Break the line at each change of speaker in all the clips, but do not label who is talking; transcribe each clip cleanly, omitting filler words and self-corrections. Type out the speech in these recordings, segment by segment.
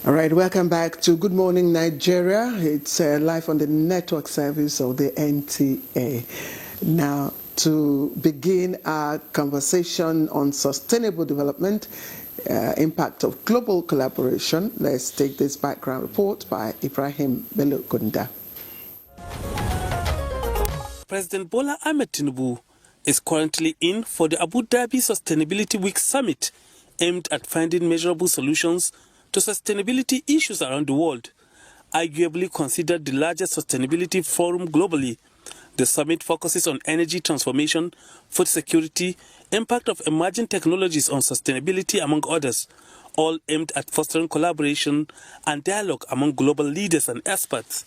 All right, welcome back to Good Morning Nigeria. It's live on the network service of the NTA. Now, to begin our conversation on sustainable development, impact of global collaboration, let's take this background report by Ibrahim Belokunda.
President Bola Ahmed Tinubu is currently in for the Abu Dhabi Sustainability Week Summit, aimed at finding measurable solutions to sustainability issues around the world. Arguably considered the largest sustainability forum globally, the summit focuses on energy transformation, food security, impact of emerging technologies on sustainability, among others, all aimed at fostering collaboration and dialogue among global leaders and experts.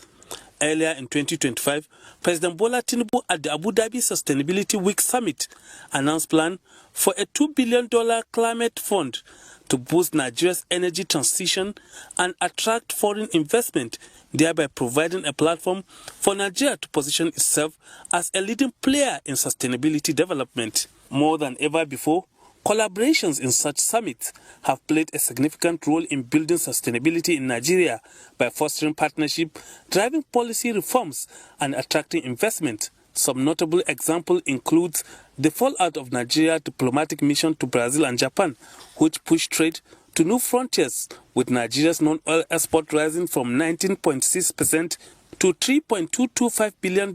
Earlier in 2025, President Bola Tinubu at the Abu Dhabi Sustainability Week Summit announced plan for a $2 billion climate fund to boost Nigeria's energy transition and attract foreign investment, thereby providing a platform for Nigeria to position itself as a leading player in sustainability development. More than ever before, collaborations in such summits have played a significant role in building sustainability in Nigeria by fostering partnership, driving policy reforms, and attracting investment. Some notable examples include the fallout of Nigeria's diplomatic mission to Brazil and Japan, which pushed trade to new frontiers, with Nigeria's non-oil export rising from 19.6% to $3.225 billion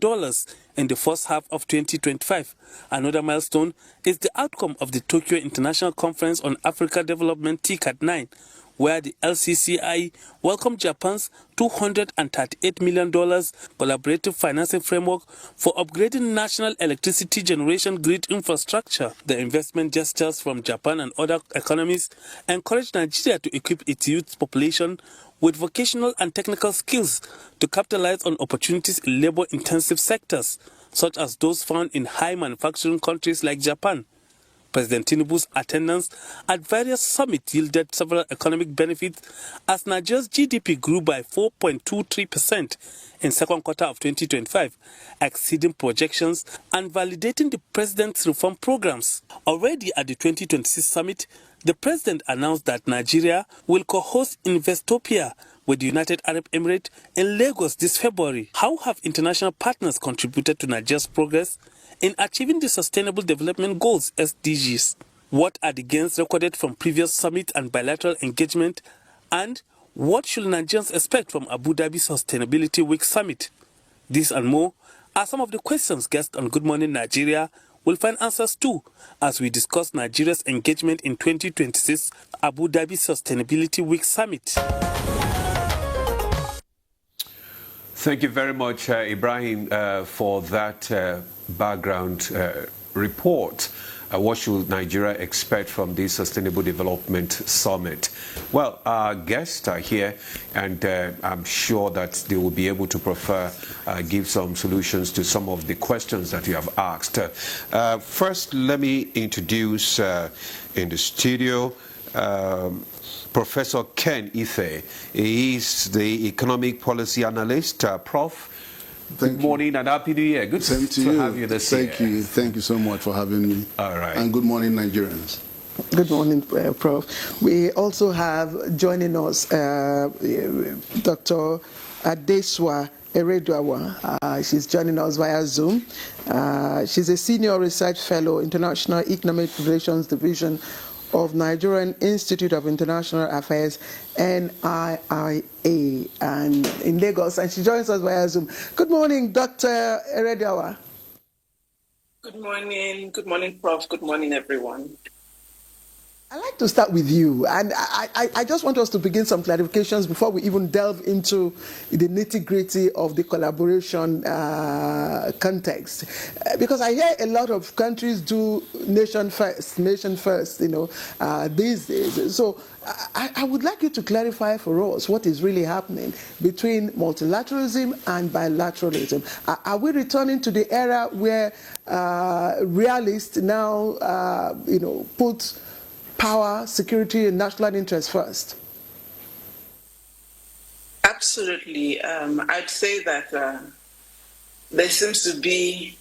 in the first half of 2025. Another milestone is the outcome of the Tokyo International Conference on Africa Development TICAD 9, where the LCCI welcomed Japan's $238 million collaborative financing framework for upgrading national electricity generation grid infrastructure. The investment gestures from Japan and other economies encourage Nigeria to equip its youth population with vocational and technical skills to capitalize on opportunities in labor-intensive sectors, such as those found in high manufacturing countries like Japan. President Tinubu's attendance at various summits yielded several economic benefits as Nigeria's GDP grew by 4.23% in second quarter of 2025, exceeding projections and validating the president's reform programs. Already at the 2026 summit, the president announced that Nigeria will co-host Investopia with the United Arab Emirates in Lagos this February. How have international partners contributed to Nigeria's progress in achieving the Sustainable Development Goals, SDGs? What are the gains recorded from previous summits and bilateral engagement? And what should Nigerians expect from Abu Dhabi Sustainability Week Summit? These and more are some of the questions guests on Good Morning Nigeria will find answers to as we discuss Nigeria's engagement in 2026 Abu Dhabi Sustainability Week Summit.
Thank you very much, Ibrahim, for that background report. What should Nigeria expect from the Sustainable Development Summit? Well, our guests are here, and I'm sure that they will be able to give some solutions to some of the questions that you have asked. First, let me introduce in the studio Professor Ken Ife. He is the economic policy analyst. Prof, good morning and happy New Year. Good to have you this year.
Thank you so much for having me.
All right.
And good morning, Nigerians.
Good morning, Prof. We also have joining us Dr. Adeswa Ereduawa. She's joining us via Zoom. She's a senior research fellow, International Economic Relations Division of Nigerian Institute of International Affairs, NIIA, and in Lagos, and she joins us via Zoom. Good morning, Dr. Ereduawa.
Good morning, Prof. Good morning, everyone.
I'd like to start with you, and I just want us to begin some clarifications before we even delve into the nitty-gritty of the collaboration context, because I hear a lot of countries do nation first, these days. So I would like you to clarify for us what is really happening between multilateralism and bilateralism. Are we returning to the era where realists now, put power, security, and national interest first?
Absolutely. I'd say that there seems to be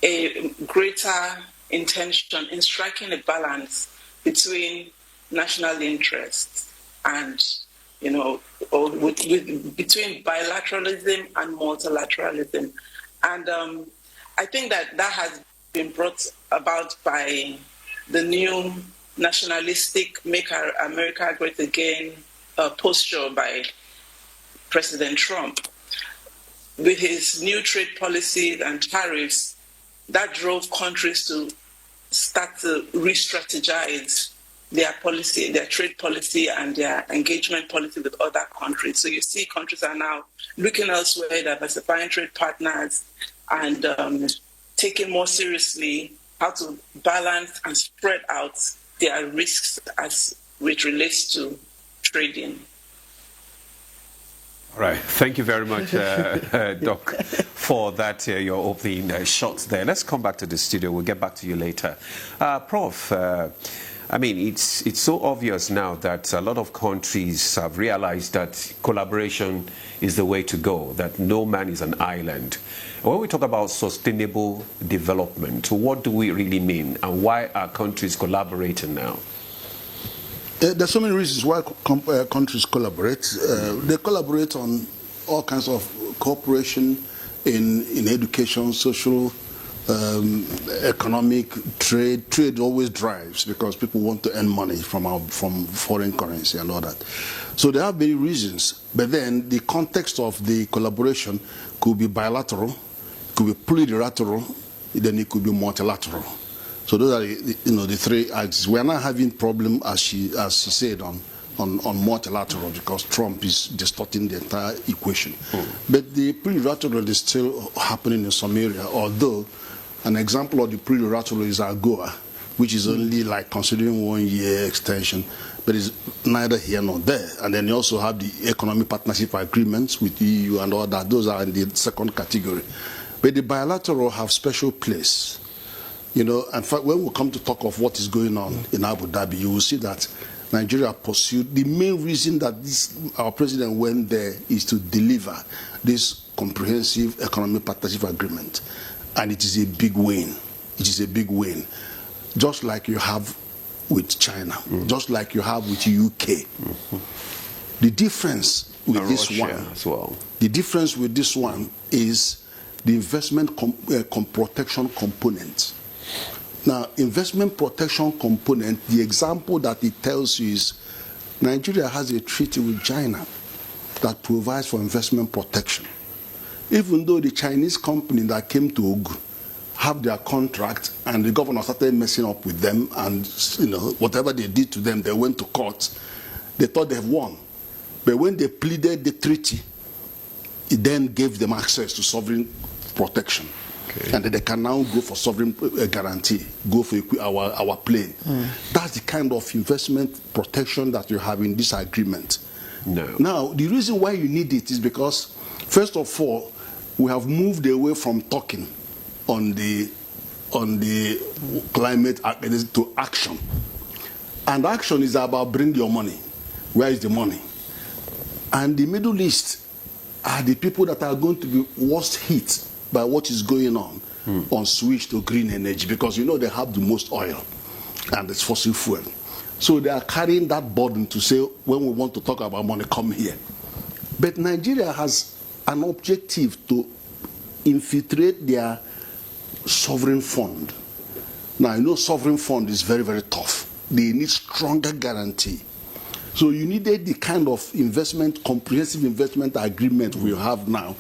a greater intention in striking a balance between national interests and, or between bilateralism and multilateralism. And I think that has been brought about by the new nationalistic Make America Great Again posture by President Trump. With his new trade policies and tariffs, that drove countries to start to re-strategize their policy, their trade policy, and their engagement policy with other countries. So you see countries are now looking elsewhere, diversifying trade partners, and taking more seriously how to balance and spread out their risks as it relates to trading.
All right. Thank you very much, Doc, for that, your opening shots there. Let's come back to the studio. We'll get back to you later. Prof, I mean, it's so obvious now that a lot of countries have realized that collaboration is the way to go, that no man is an island. When we talk about sustainable development, what do we really mean, and why are countries collaborating now?
There's so many reasons why countries collaborate. They collaborate on all kinds of cooperation in education, social, economic, trade. Trade always drives because people want to earn money from foreign currency and all that. So there are many reasons. But then the context of the collaboration could be bilateral, could be plurilateral, then it could be multilateral. So those are the three axes. We are not having problem, as she said, on multilateral because Trump is distorting the entire equation. But the plurilateral is still happening in some area. Although an example of the plurilateral is AGOA, which is only like considering 1 year extension, but it's neither here nor there. And then you also have the economic partnership agreements with the EU and all that. Those are in the second category. But the bilateral have special place. In fact, when we come to talk of what is going on in Abu Dhabi, you will see that Nigeria pursued. The main reason that our president went there is to deliver this comprehensive economic partnership agreement. And it is a big win. It is a big win. Just like you have with China, just like you have with UK. The difference with this one,
as well.
The difference with this one is the investment protection component. Now, investment protection component, the example that it tells you is Nigeria has a treaty with China that provides for investment protection. Even though the Chinese company that came to Ogu have their contract and the governor started messing up with them and whatever they did to them, they went to court, they thought they won. But when they pleaded the treaty, it then gave them access to sovereign protection. Okay. And they can now go for sovereign guarantee, go for our plane. That's the kind of investment protection that you have in this agreement.
No.
Now, the reason why you need it is because, first of all, we have moved away from talking on the climate to action. And action is about bring your money. Where is the money? And the Middle East are the people that are going to be worst hit by what is going on switch to green energy, because they have the most oil and it's fossil fuel. So they are carrying that burden to say, when we want to talk about money, come here. But Nigeria has an objective to infiltrate their sovereign fund. Now, sovereign fund is very, very tough. They need stronger guarantee. So you needed the kind of comprehensive investment agreement we have now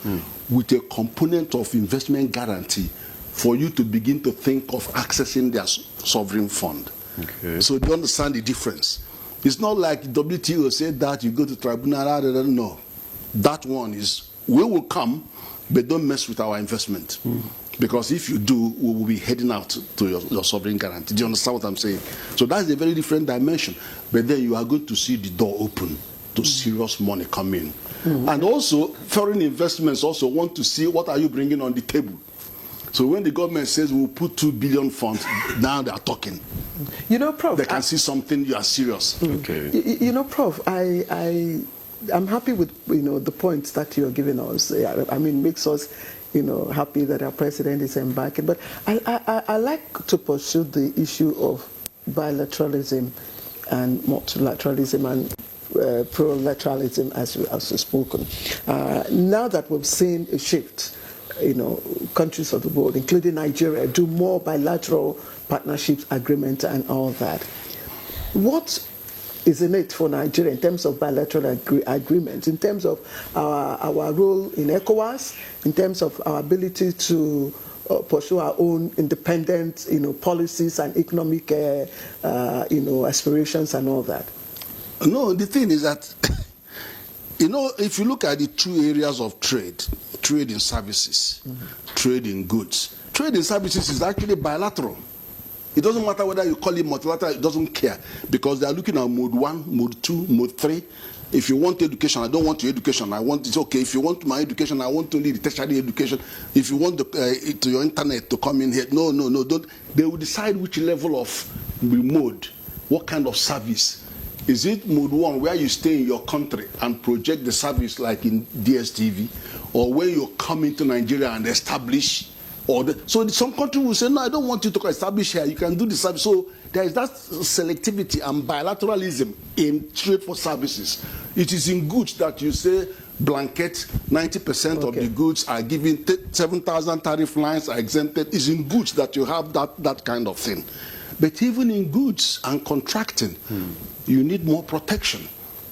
with a component of investment guarantee for you to begin to think of accessing their sovereign fund.
Okay.
So do you understand the difference? It's not like WTO said that you go to tribunal, no. That one is, we will come, but don't mess with our investment. Because if you do, we will be heading out to your sovereign guarantee. Do you understand what I'm saying? So that's a very different dimension. But then you are going to see the door open to serious money come in. And also, foreign investments also want to see what are you bringing on the table. So when the government says we'll put 2 billion funds, now they are talking.
Prof,
they can see something, you are serious.
Okay.
Prof, I'm happy with the points that you're giving us. I mean, makes us happy that our president is embarking. But I like to pursue the issue of bilateralism and multilateralism and pro-lateralism, as we've spoken. Now that we've seen a shift, countries of the world, including Nigeria, do more bilateral partnerships, agreements, and all that. What is in it for Nigeria in terms of bilateral agreements, in terms of our role in ECOWAS, in terms of our ability to pursue our own independent, policies and economic, aspirations and all that?
No, the thing is that, if you look at the two areas of trade in services, trade in goods, trade in services is actually bilateral. It doesn't matter whether you call it multilateral, it doesn't care, because they are looking at mode 1, mode 2, mode 3. If you want education, I don't want your education. It's okay. If you want my education, I want only the tertiary education. If you want your internet to come in here, no, don't. They will decide which level of mode, what kind of service. Is it mode 1 where you stay in your country and project the service like in DSTV, or where you come into Nigeria and establish? So some country will say, no, I don't want you to establish here. You can do the service. So there is that selectivity and bilateralism in trade for services. It is in goods that you say blanket 90% of the goods are given, 7,000 tariff lines are exempted. It's in goods that you have that kind of thing. But even in goods and contracting, you need more protection.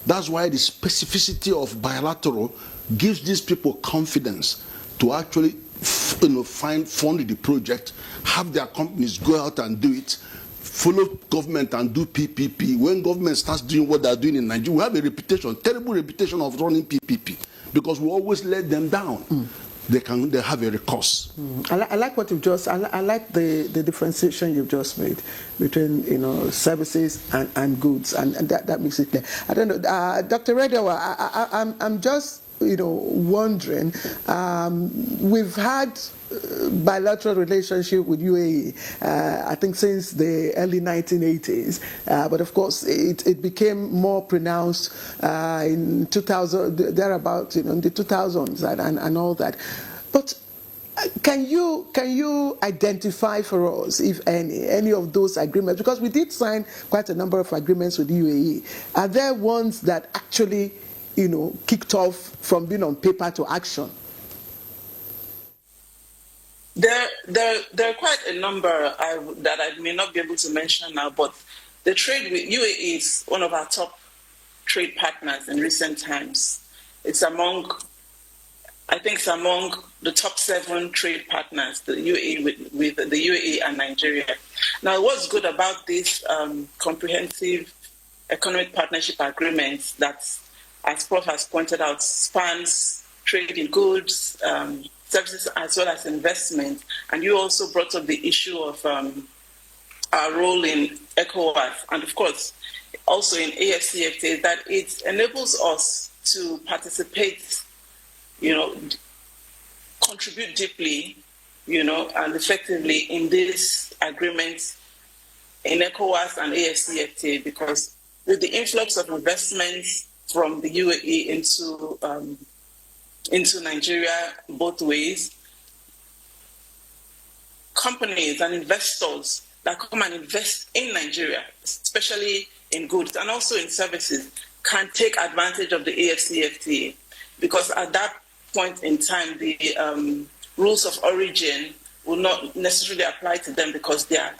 That's why the specificity of bilateral gives these people confidence to actually fund the project, have their companies go out and do it, follow government and do PPP. When government starts doing what they're doing in Nigeria, we have a reputation, terrible reputation of running PPP, because we always let them down. They have a recourse.
I like what you've just. I like the differentiation you've just made between services and goods, and that makes it clear. I don't know, Dr. Redewa, I'm just wondering. We've had bilateral relationship with UAE, I think since the early 1980s, but of course it became more pronounced in 2000, thereabouts, in the 2000s and all that. But can you identify for us, if any of those agreements, because we did sign quite a number of agreements with UAE, are there ones that actually kicked off from being on paper to action?
There are quite a number that I may not be able to mention now, but the trade with UAE is one of our top trade partners in recent times. It's among the top 7 trade partners, the UAE with the UAE and Nigeria. Now, what's good about this comprehensive economic partnership agreement that, as Prof has pointed out, spans trade in goods, services, as well as investment. And you also brought up the issue of our role in ECOWAS, and of course, also in AFCFTA, that it enables us to participate, contribute deeply, and effectively in this agreement in ECOWAS and AFCFTA, because with the influx of investments from the UAE into Nigeria both ways, companies and investors that come and invest in Nigeria, especially in goods and also in services, can take advantage of the AFCFTA, because at that point in time, the rules of origin will not necessarily apply to them, because they are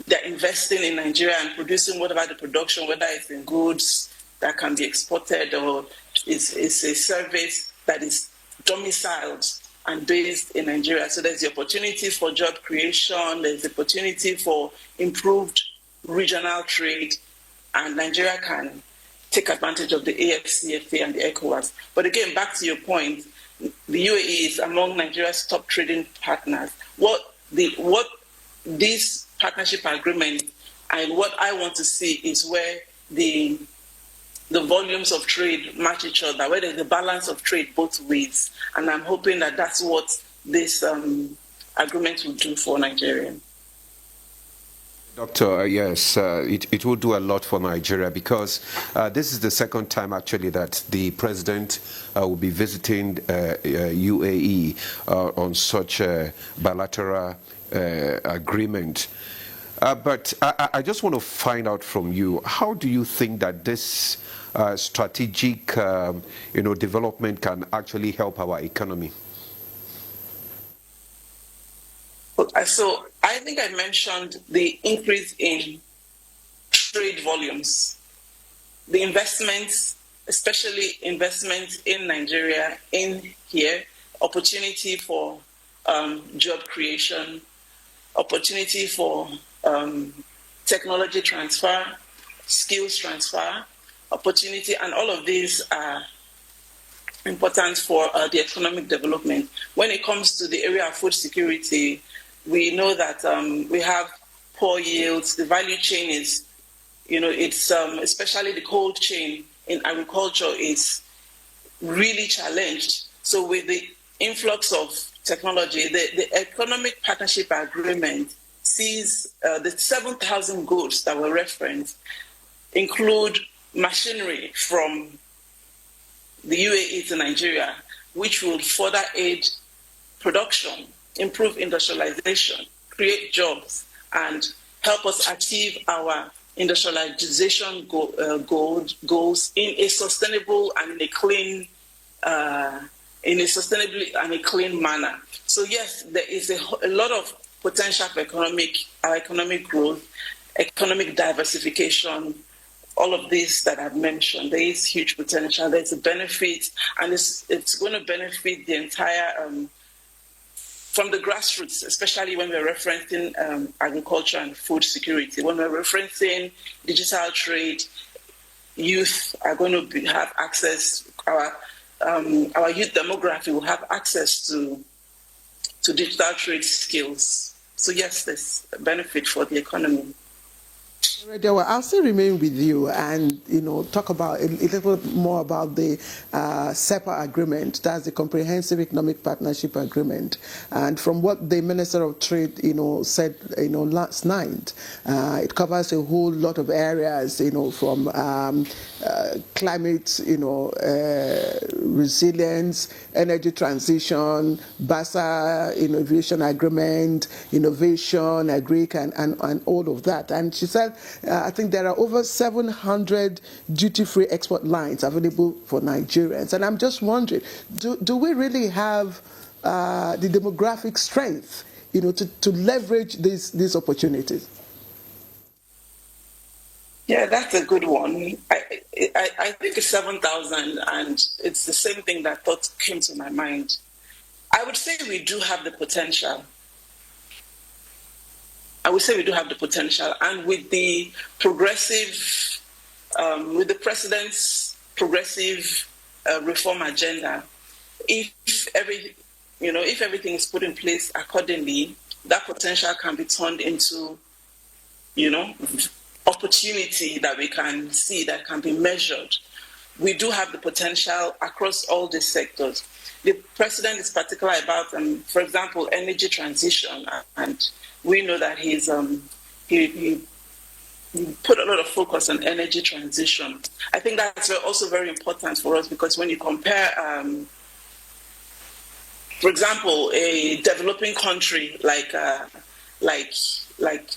they're investing in Nigeria and producing whatever the production, whether it's in goods that can be exported or it's a service that is domiciled and based in Nigeria. So there's the opportunity for job creation, there's the opportunity for improved regional trade, and Nigeria can take advantage of the AFCFTA and the ECOWAS. But again, back to your point, the UAE is among Nigeria's top trading partners. What this partnership agreement and what I want to see is where the volumes of trade match each other, where there's a balance of trade both ways. And I'm hoping that that's what this agreement will do for Nigeria.
Doctor, yes, it will do a lot for Nigeria, because this is the second time actually that the president will be visiting UAE on such a bilateral agreement. But I just want to find out from you, how do you think that this strategic development can actually help our economy?
So I think I mentioned the increase in trade volumes, the investments, especially investments in Nigeria, in here, opportunity for job creation, opportunity for technology transfer, skills transfer, opportunity, and all of these are important for the economic development. When it comes to the area of food security, we know that we have poor yields. The value chain is, it's especially the cold chain in agriculture is really challenged. So with the influx of technology, the Economic Partnership Agreement sees the 7,000 goods that were referenced include machinery from the UAE to Nigeria, which will further aid production, improve industrialization, create jobs, and help us achieve our industrialization goals in a sustainable and in a clean, manner. So yes, there is a lot of potential for economic growth, economic diversification. All of these that I've mentioned, there is huge potential. There's a benefit, and it's going to benefit the entire, from the grassroots, especially when we're referencing agriculture and food security. When we're referencing digital trade, youth are going to have access. Our youth demography will have access to digital trade skills. So yes, there's a benefit for the economy.
I'll still remain with you and talk about a little more about the SEPA agreement. That's the Comprehensive Economic Partnership Agreement. And from what the Minister of Trade said last night, it covers a whole lot of areas from climate resilience, energy transition, BASA innovation agreement, innovation, agri and all of that. And she said I think there are over 700 duty-free export lines available for Nigerians. And I'm just wondering, do we really have the demographic strength, to leverage these opportunities?
Yeah, that's a good one. I think it's 7,000, and it's the same thing that thought came to my mind. I would say we do have the potential. And with the with the president's progressive reform agenda, if everything is put in place accordingly, that potential can be turned into, opportunity that we can see, that can be measured. We do have the potential across all these sectors. The president is particular about, for example, energy transition, and we know that he put a lot of focus on energy transition. I think that's also very important for us, because when you compare, for example, a developing country like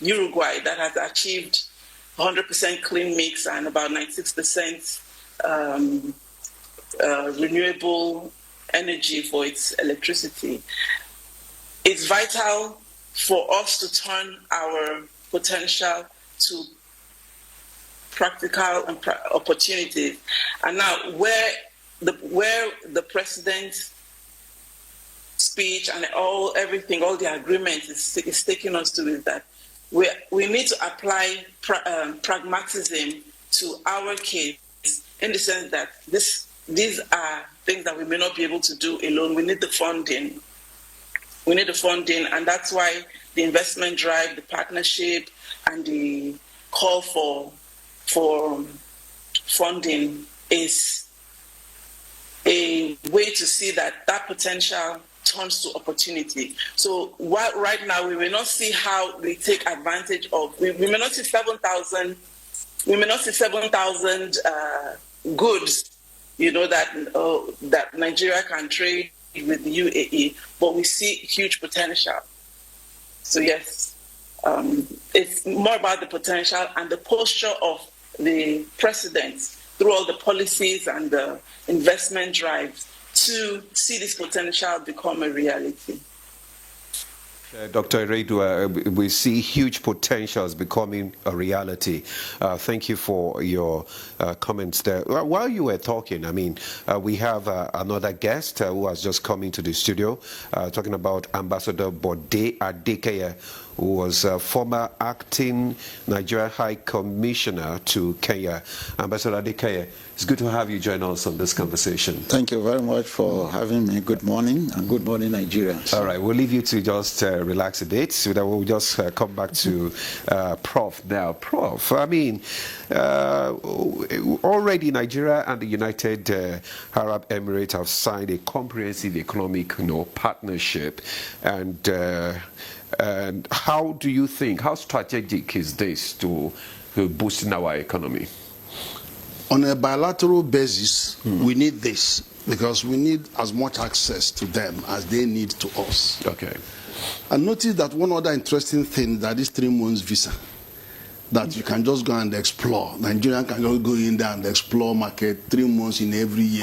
Uruguay that has achieved 100% clean mix and about 96% renewable energy for its electricity, it's vital for us to turn our potential to practical opportunities. And now, where the president's speech and all the agreement is taking us to is that we need to apply pragmatism to our case, in the sense that these are things that we may not be able to do alone. We need the funding. And that's why the investment drive, the partnership, and the call for funding is a way to see that potential turns to opportunity. So right now we may not see how we take advantage of. We may not see 7,000. We may not see 7,000 goods, that Nigeria can trade with the UAE, but we see huge potential. So yes, it's more about the potential and the posture of the president through all the policies and the investment drives to see this potential become a reality.
Dr. Eredua, we see huge potentials becoming a reality. Thank you for your comments there. While you were talking, I mean, we have another guest who has just come into the studio, talking about Ambassador Bode Adekeye, who was former acting Nigeria High Commissioner to Kenya. Ambassador Adekeye, it's good to have you join us on this conversation.
Thank you very much for having me. Good morning, and good morning, Nigerians.
All right, we'll leave you to just relax a bit, so that we'll just come back to Prof now. Prof, I mean, already Nigeria and the United Arab Emirates have signed a comprehensive economic partnership, and how do you think, how strategic is this to boosting our economy?
On a bilateral basis, we need this because we need as much access to them as they need to us.
Okay.
And notice that one other interesting thing, that is 3 months visa, that you can just go and explore. Nigerian can just go in there and explore market 3 months in every year.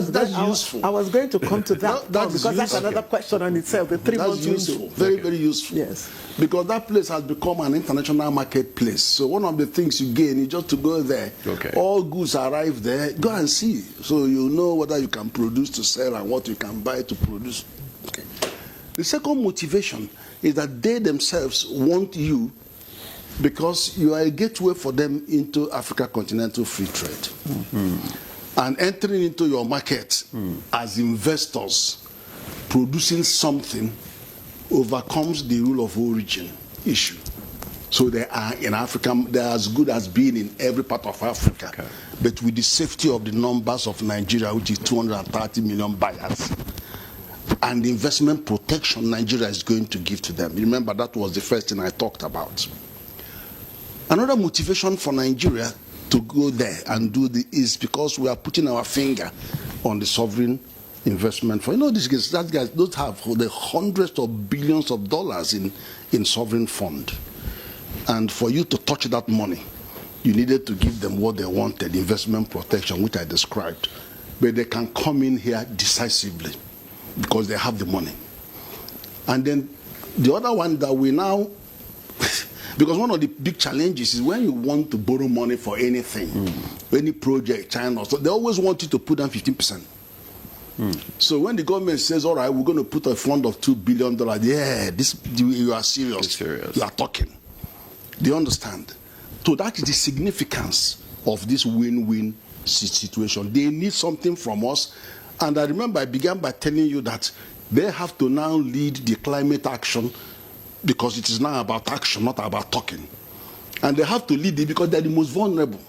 That's useful.
I was going to come to that because that's another question on itself. The 3 months
useful, very, very useful.
Yes.
Because that place has become an international marketplace. So one of the things you gain is just to go there.
Okay.
All goods arrive there. Go and see. So you know whether you can produce to sell and what you can buy to produce. Okay. The second motivation is that they themselves want you because you are a gateway for them into Africa continental free trade. And entering into your market as investors, producing something overcomes the rule of origin issue. So they are in Africa, they're as good as being in every part of Africa.
Okay.
But with the safety of the numbers of Nigeria, which is 230 million buyers, and the investment protection Nigeria is going to give to them. Remember, that was the first thing I talked about. Another motivation for Nigeria to go there and do this is because we are putting our finger on the sovereign investment fund. You know, these guys, that guys don't have the hundreds of billions of dollars in sovereign fund. And for you to touch that money, you needed to give them what they wanted, investment protection, which I described. But they can come in here decisively because they have the money. And then the other one that we now, because one of the big challenges is when you want to borrow money for anything, any project, China, so they always want you to put down 15%. So when the government says, all right, we're going to put a fund of $2 billion, yeah, you are serious. You are talking. Do you understand? So that is the significance of this win-win situation. They need something from us. And I remember I began by telling you that they have to now lead the climate action because it is now about action, not about talking. And they have to lead it because they're the most vulnerable.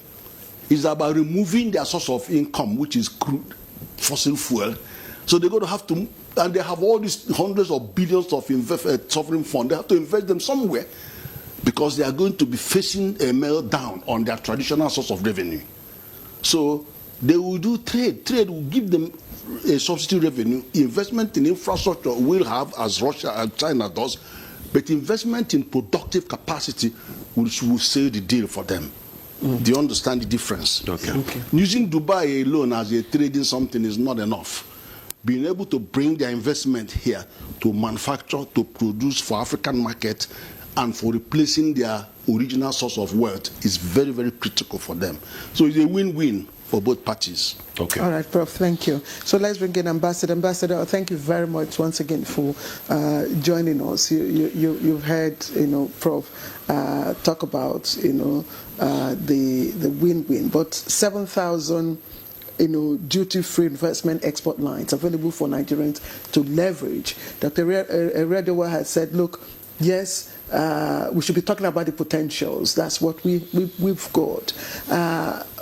It's about removing their source of income, which is crude, fossil fuel. So they're going to have to, and they have all these hundreds of billions of sovereign funds. They have to invest them somewhere because they are going to be facing a meltdown on their traditional source of revenue. So they will do trade. Trade will give them a subsidy revenue. Investment in infrastructure will have, as Russia and China does, but investment in productive capacity will seal the deal for them. Do you understand the difference?
Okay.
Using Dubai alone as a trading something is not enough. Being able to bring their investment here to manufacture, to produce for African market, and for replacing their original source of wealth is very, very critical for them. So it's a win-win for both parties.
Okay.
All right, Prof, thank you. So let's bring in Ambassador. Ambassador, thank you very much once again for joining us. You've heard, Prof, talk about, the win-win, but 7,000, duty-free investment export lines available for Nigerians to leverage. Dr. Eredua has said, look, yes, we should be talking about the potentials. That's what we've got.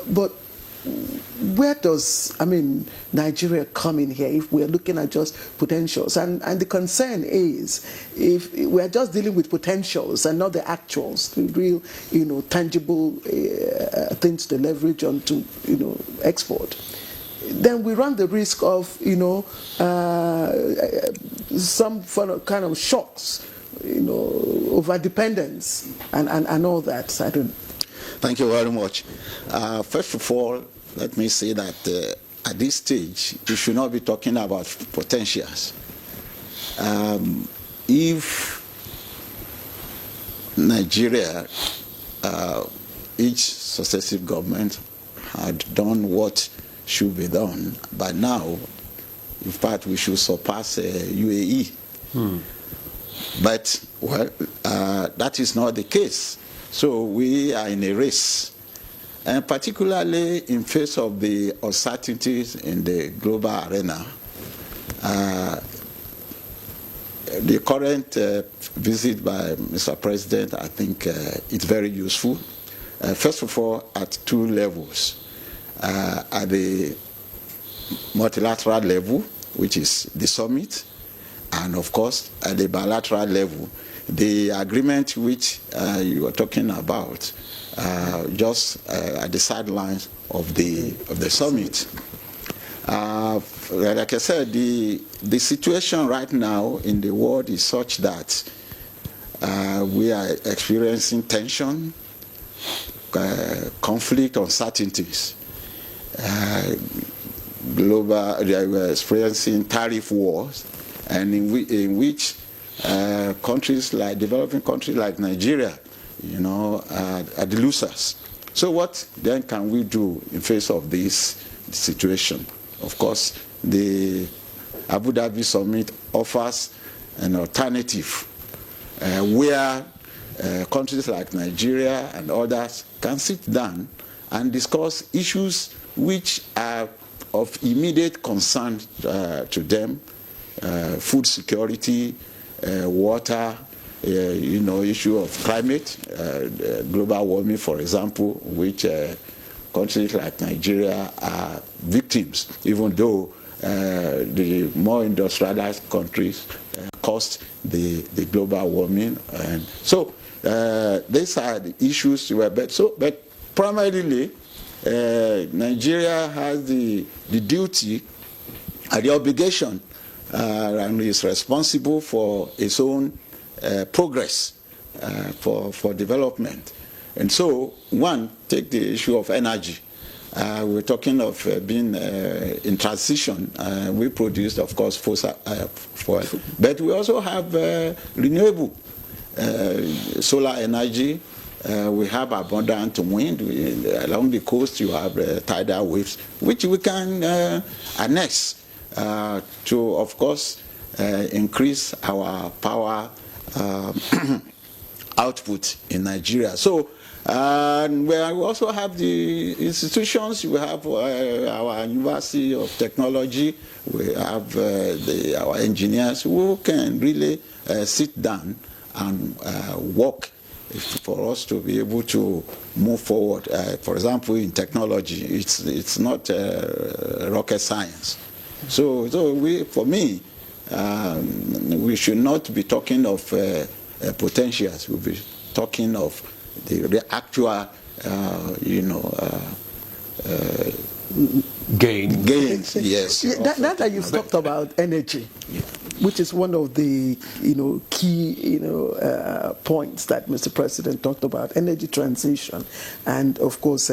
But where does, Nigeria come in here if we're looking at just potentials? And the concern is if we're just dealing with potentials and not the actuals, the real, tangible things to leverage onto, export, then we run the risk of, some kind of shocks, over dependence and all that. I don't.
Thank you very much. First of all, let me say that at this stage, we should not be talking about potentials. If Nigeria, each successive government had done what should be done, by now, in fact, we should surpass UAE. But, well, that is not the case. So we are in a race. And particularly in face of the uncertainties in the global arena, the current visit by Mr. President, I think it's very useful. First of all, at two levels. At the multilateral level, which is the summit, and of course, at the bilateral level, the agreement which you were talking about, just at the sidelines of the summit. Like I said, the situation right now in the world is such that we are experiencing tension, conflict, uncertainties. We are experiencing tariff wars, and in which developing countries like Nigeria, are the losers. So what then can we do in face of this situation? Of course, the Abu Dhabi summit offers an alternative where countries like Nigeria and others can sit down and discuss issues which are of immediate concern to them, food security, water, issue of climate, global warming, for example, which countries like Nigeria are victims, even though the more industrialized countries caused the global warming. And so these are the issues. But primarily, Nigeria has the duty and the obligation and is responsible for its own progress for development. And so, one, take the issue of energy. We're talking of being in transition. We produce, of course, fossil fuel, but we also have renewable solar energy. We have abundant wind. Along the coast, you have tidal waves, which we can annex to, of course, increase our power output in Nigeria. So, we also have the institutions. We have our University of Technology. We have our engineers who can really sit down and work for us to be able to move forward. For example, in technology, it's not rocket science. So for me, we should not be talking of potentials. We'll be talking of the actual, gains. Yes.
Now that you've talked about energy, which is one of the key points that Mr. President talked about, energy transition, and of course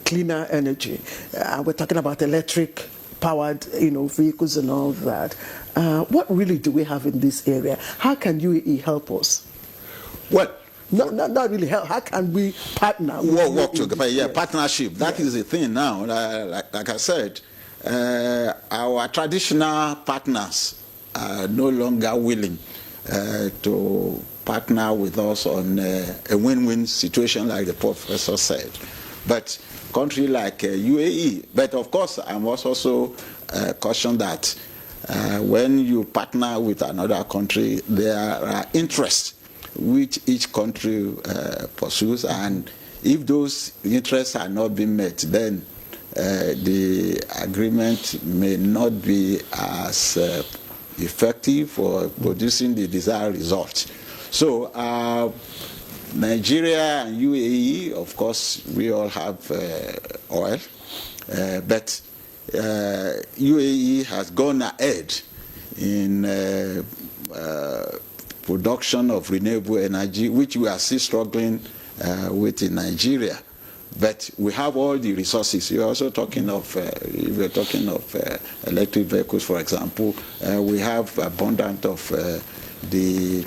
cleaner energy. We're talking about electric powered vehicles and all that. What really do we have in this area? How can UAE help us?
Well,
not really help. How can we partner?
Work together. Yeah, partnership. That is the thing now. Like I said, our traditional partners are no longer willing to partner with us on a win-win situation, like the professor said. But country like UAE, but of course I must also caution that when you partner with another country, there are interests which each country pursues, and if those interests are not being met, then the agreement may not be as effective for producing the desired result. So Nigeria and UAE, of course, we all have oil, but UAE has gone ahead in production of renewable energy, which we are still struggling with in Nigeria. But we have all the resources. You're also talking of, if you're talking of electric vehicles, for example, we have abundant of the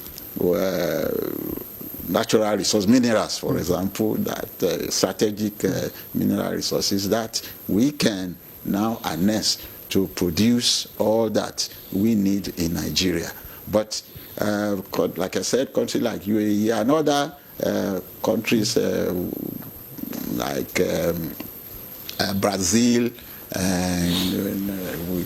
natural resource minerals, for example, that strategic mineral resources that we can now harness to produce all that we need in Nigeria. But like I said, countries like UAE and other countries like Brazil,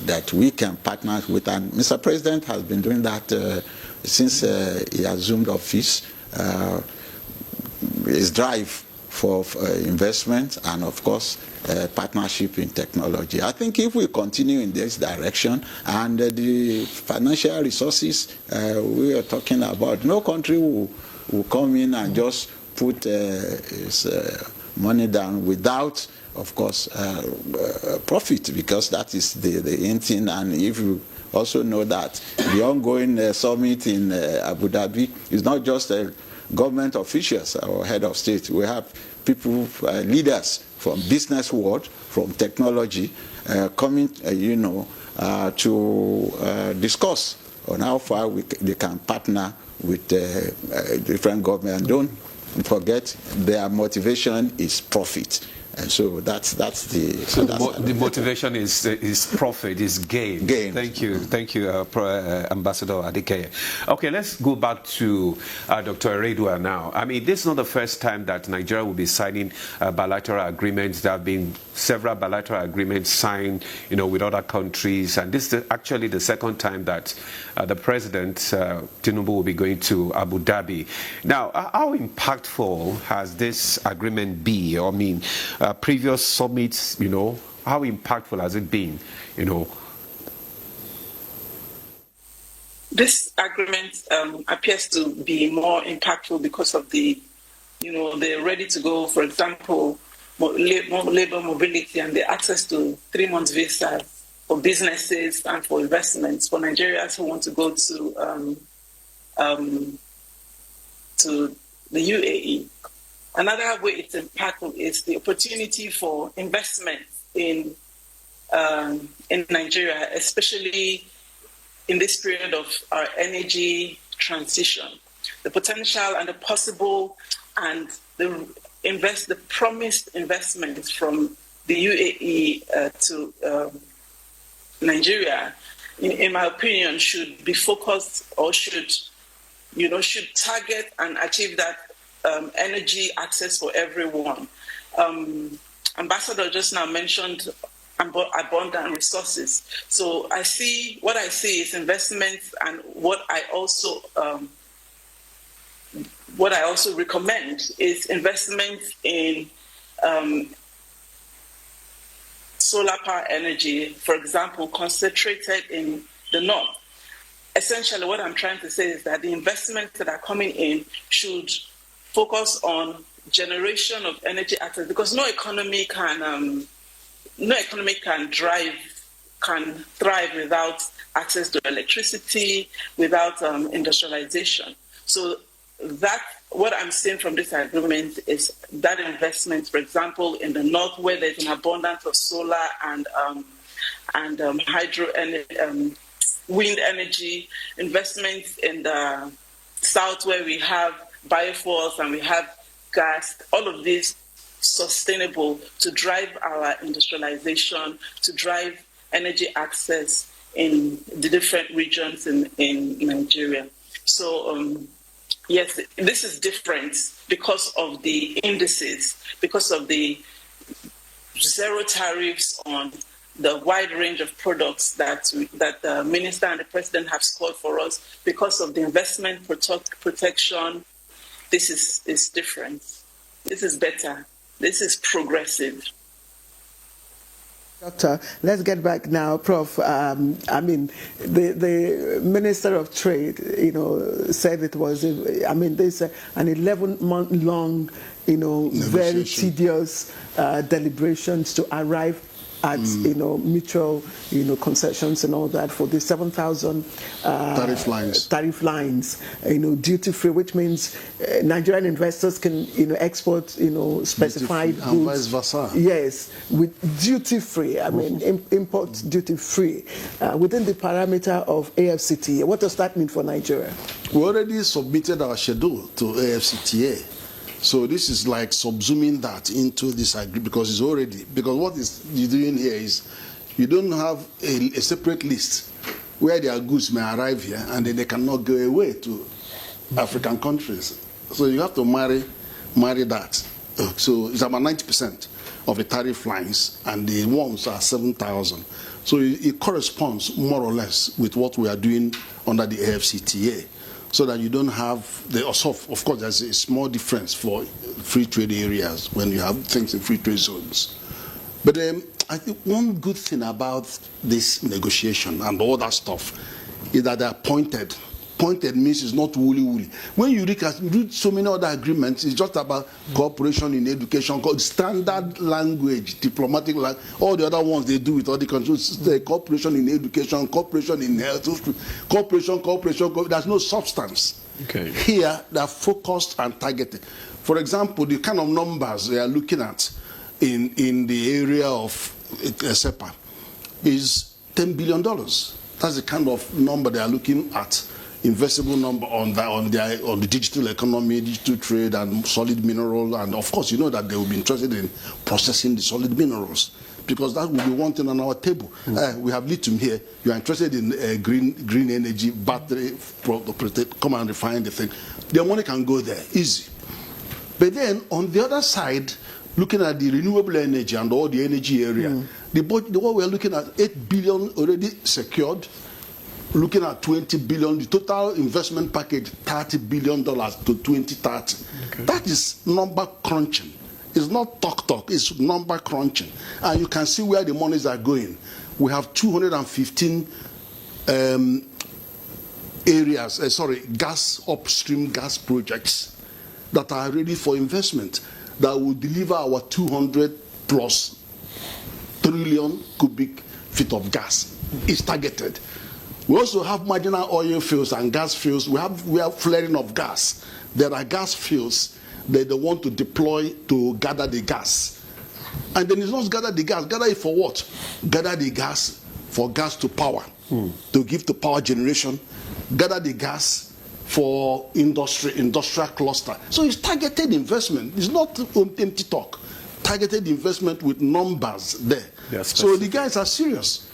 that we can partner with. And Mr. President has been doing that since he assumed office. His drive for investment and, of course, partnership in technology. I think if we continue in this direction and the financial resources we are talking about, no country will come in and just put his money down without, of course, profit, because that is the end thing. And if you also know that the ongoing summit in Abu Dhabi is not just government officials or head of state. We have people, leaders from business world, from technology, coming, to discuss on how far they can partner with different governments. And don't forget, their motivation is profit. And so that's the
motivation is profit, is gain. Thank you, Ambassador Adikeye. Okay, let's go back to Dr. Eredua now. I mean, this is not the first time that Nigeria will be signing bilateral agreements. There have been several bilateral agreements signed, with other countries, and this is actually the second time that the President Tinubu will be going to Abu Dhabi. Now, how impactful has this agreement been? I mean, previous summits, how impactful has it been,
This agreement appears to be more impactful because of the, they're ready to go, for example, labor mobility and the access to 3 months visa for businesses and for investments for Nigerians who want to go to the UAE. Another way it's impactful is the opportunity for investment in Nigeria, especially in this period of our energy transition. The potential and the possible and the promised investments from the UAE to Nigeria, in my opinion, should be focused or should target and achieve that energy access for everyone. Ambassador just now mentioned abundant resources. So what I see is investments, and what I also recommend is investment in solar power energy, for example, concentrated in the north. Essentially, what I'm trying to say is that the investments that are coming in should focus on generation of energy access, because no economy can thrive without access to electricity, without industrialization. So that what I'm seeing from this agreement is that investment, for example, in the north, where there's an abundance of solar and hydro energy, wind energy, investments in the south, where we have biofuels and we have gas, all of these sustainable to drive our industrialization, to drive energy access in the different regions in Nigeria. So yes, this is different because of the indices, because of the zero tariffs on the wide range of products that the Minister and the President have scored for us, because of the investment protection. This is different. This is better. This is progressive.
Doctor, let's get back now, Prof. I mean, the Minister of Trade, said it was, there's an 11-month long, very tedious deliberations to arrive at mutual concessions and all that for the 7,000 tariff lines, duty free, which means Nigerian investors can export specified goods
and vice versa.
Yes, with duty free. I mean import duty free within the parameter of AFCTA. What does that mean for Nigeria?
We already submitted our schedule to AFCTA. So this is like subsuming that into this agreement because what you're doing here is you don't have a separate list where their goods may arrive here and then they cannot go away to African countries. So you have to marry that. So it's about 90% of the tariff lines and the ones are 7,000. So it corresponds more or less with what we are doing under the AFCTA. So that you don't have of course, there's a small difference for free trade areas when you have things in free trade zones. But I think one good thing about this negotiation and all that stuff is that they're pointed. Pointed means it's not woolly. When you read so many other agreements, it's just about cooperation in education, standard language, diplomatic language. All the other ones they do with other countries, the cooperation in education, cooperation in health, cooperation. There's no substance.
Okay.
Here, they're focused and targeted. For example, the kind of numbers they are looking at in the area of SEPA is $10 billion. That's the kind of number they are looking at. Investable number on the digital economy, digital trade, and solid mineral, and of course, you know that they will be interested in processing the solid minerals because that will be one thing on our table. We have lithium here. You are interested in green energy, battery, come and refine the thing. The money can go there easy. But then on the other side, looking at the renewable energy and all the energy area, what we are looking at 8 billion already secured. Looking at 20 billion, the total investment package, $30 billion to 2030. Okay. That is number crunching. It's not talk, it's number crunching. And you can see where the monies are going. We have 215 upstream gas projects that are ready for investment that will deliver our 200 plus trillion cubic feet of gas. It's targeted. We also have marginal oil fields and gas fields. We have flaring of gas. There are gas fields that they want to deploy to gather the gas. And then it's not gather the gas. Gather it for what? Gather the gas for gas to power, to give to power generation. Gather the gas for industrial cluster. So it's targeted investment. It's not empty talk. Targeted investment with numbers there.
Yes,
so the guys are serious.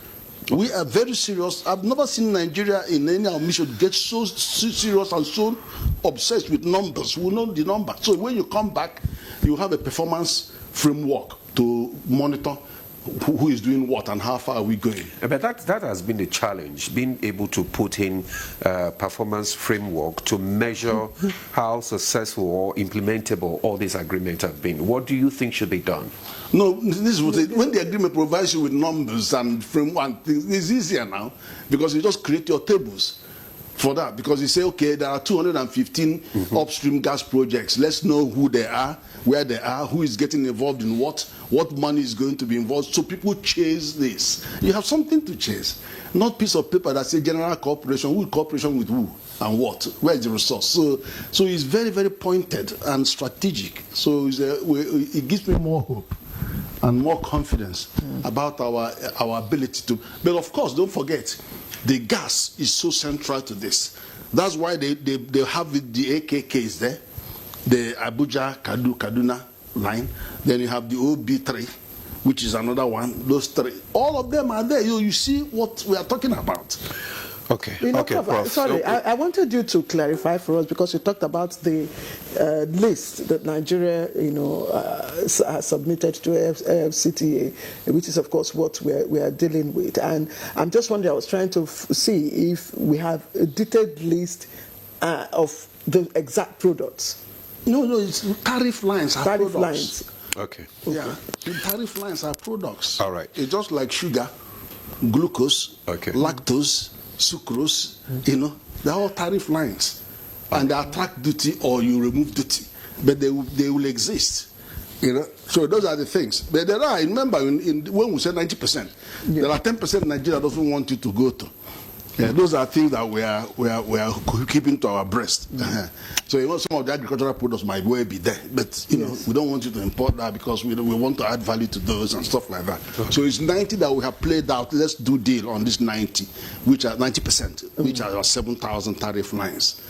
We are very serious. I've never seen Nigeria in any of mission get so serious and so obsessed with numbers. We know the number. So when you come back, you have a performance framework to monitor who is doing what and how far are we going.
But that has been the challenge, being able to put in performance framework to measure how successful or implementable all these agreements have been. What do you think should be done?
No, this is what when the agreement provides you with numbers and framework and things, it's easier now because you just create your tables for that. Because you say, okay, there are 215 upstream gas projects. Let's know who they are, where they are, who is getting involved in what money is going to be involved. So people chase this. You have something to chase, not piece of paper that says general cooperation. Who cooperation with who and what? Where is the resource? So it's very, very pointed and strategic. So it gives me more hope and more confidence about our ability to. But of course, don't forget, the gas is so central to this. That's why they have the AKKs there, the Abuja Kaduna line. Then you have the OB3, which is another one. Those three, all of them are there. You see what we are talking about.
Okay.
Prof, sorry, okay. I wanted you to clarify for us because you talked about the list that Nigeria, has submitted to AFCTA, which is of course what we are dealing with. And I'm just wondering, I was trying to see if we have a detailed list of the exact products.
No, it's tariff lines are
tariff
products.
Lines.
Okay.
Yeah, the tariff lines are products.
All right.
It's just like sugar, glucose, lactose, sucrose, they're all tariff lines. And they attract duty or you remove duty. But they will exist. So those are the things. But there are, remember, when we say 90%, there are 10% Nigeria doesn't want you to go to. Yeah, those are things that we are keeping to our breast. So some of the agricultural products might well be there, but we don't want you to import that because we want to add value to those and stuff like that. So it's 90 that we have played out. Let's do deal on this 90, which are 90%, which are our 7,000 tariff lines.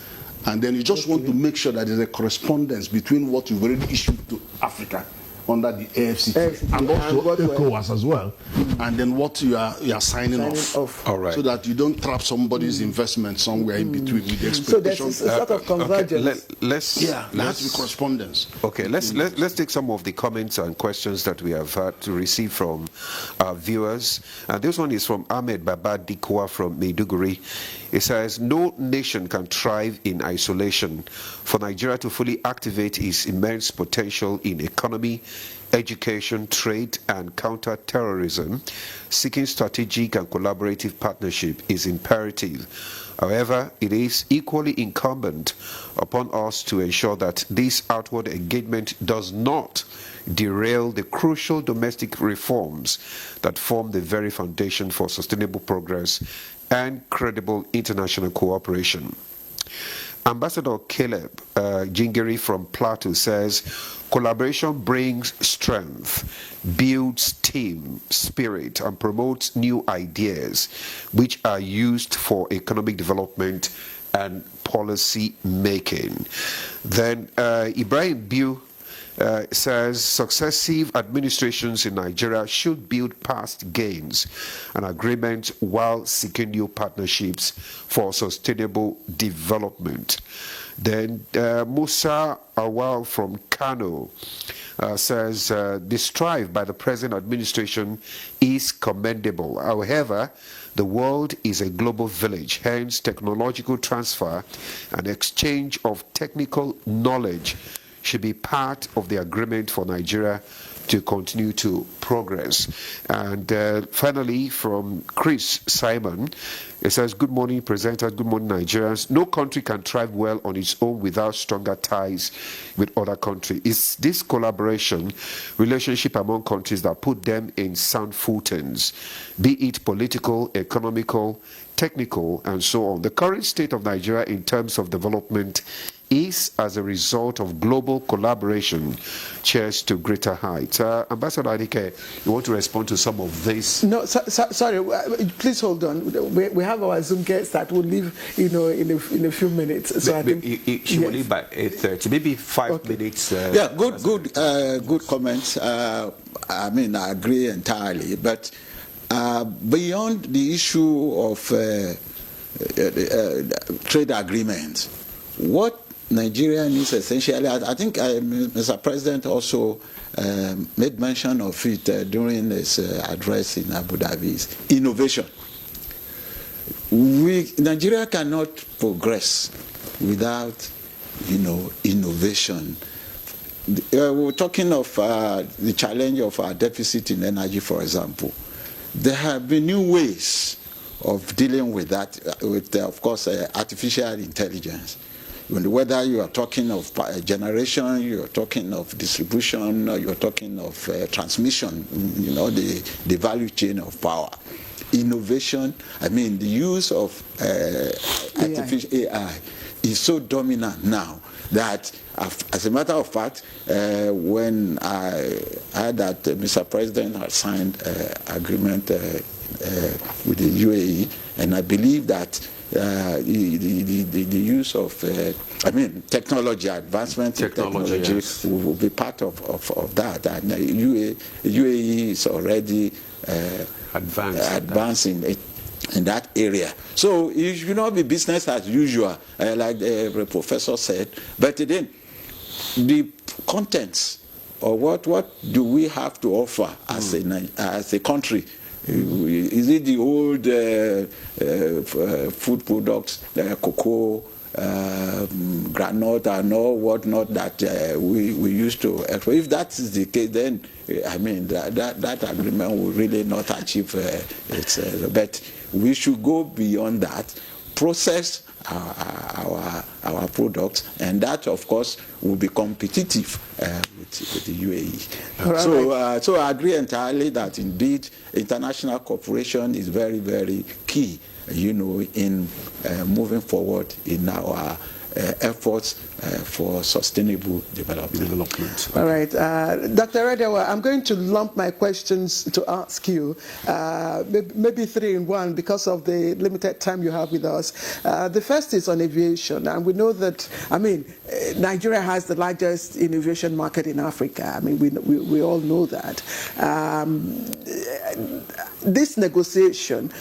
And then you just want to make sure that there's a correspondence between what you've already issued to Africa under the AFCT and also ECOWAS as well, and then what you are signing off.
All right.
So that you don't trap somebody's investment somewhere in between with the expectation.
So there's a sort of convergence.
Okay, let's
be correspondence.
Okay, let's take some of the comments and questions that we have had to receive from our viewers. This one is from Ahmed Baba Dikwa from Maiduguri. It says, no nation can thrive in isolation. For Nigeria to fully activate its immense potential in economy, education, trade, and counter-terrorism, seeking strategic and collaborative partnership is imperative. However, it is equally incumbent upon us to ensure that this outward engagement does not derail the crucial domestic reforms that form the very foundation for sustainable progress and credible international cooperation. Ambassador Caleb Jingeri from Plateau says, collaboration brings strength, builds team spirit, and promotes new ideas which are used for economic development and policy making. Then Ibrahim Biu says successive administrations in Nigeria should build past gains and agreements while seeking new partnerships for sustainable development. Then Musa Awal from Kano says the strive by the present administration is commendable. However, the world is a global village, hence technological transfer and exchange of technical knowledge should be part of the agreement for Nigeria to continue to progress. And finally, from Chris Simon, it says, good morning, presenters, good morning, Nigerians. No country can thrive well on its own without stronger ties with other countries. It's this collaboration, relationship among countries that put them in sound footings, be it political, economical, technical, and so on. The current state of Nigeria in terms of development is as a result of global collaboration. Cheers to greater heights. Ambassador Adike, you want to respond to some of this?
No, sorry, please hold on. We have our Zoom guest that will leave, in a few minutes. So I think
she will leave by 8:30, maybe 5 minutes.
Good comments. I mean, I agree entirely. But beyond the issue of trade agreements, what Nigeria needs essentially, I think Mr. President also made mention of it during his address in Abu Dhabi, is innovation. Nigeria cannot progress without, innovation. We're talking of the challenge of our deficit in energy, for example. There have been new ways of dealing with that, with, of course, artificial intelligence. Whether you are talking of generation, you are talking of distribution, or you are talking of transmission, the value chain of power. Innovation, I mean, the use of artificial AI is so dominant now that, as a matter of fact, when I heard that Mr. President had signed agreement with the UAE, and I believe that the use of, technology, advancement in technology will be part of that. And UAE is already advancing in that area. So it should not be business as usual, like the professor said. But then, the contents, or what do we have to offer as a country? Is it the old food products, cocoa, granite, and all whatnot that we used to? If that is the case, then that agreement will really not achieve its. But we should go beyond that, process our products, and that, of course, will be competitive with the UAE.
Right.
So I agree entirely that indeed international cooperation is very, very key, in moving forward in our efforts for sustainable development.
All right. Dr. Redewa, I'm going to lump my questions to ask you, maybe 3 in 1 because of the limited time you have with us. The first is on aviation, and we know that, Nigeria has the largest aviation market in Africa. We all know that. This negotiation,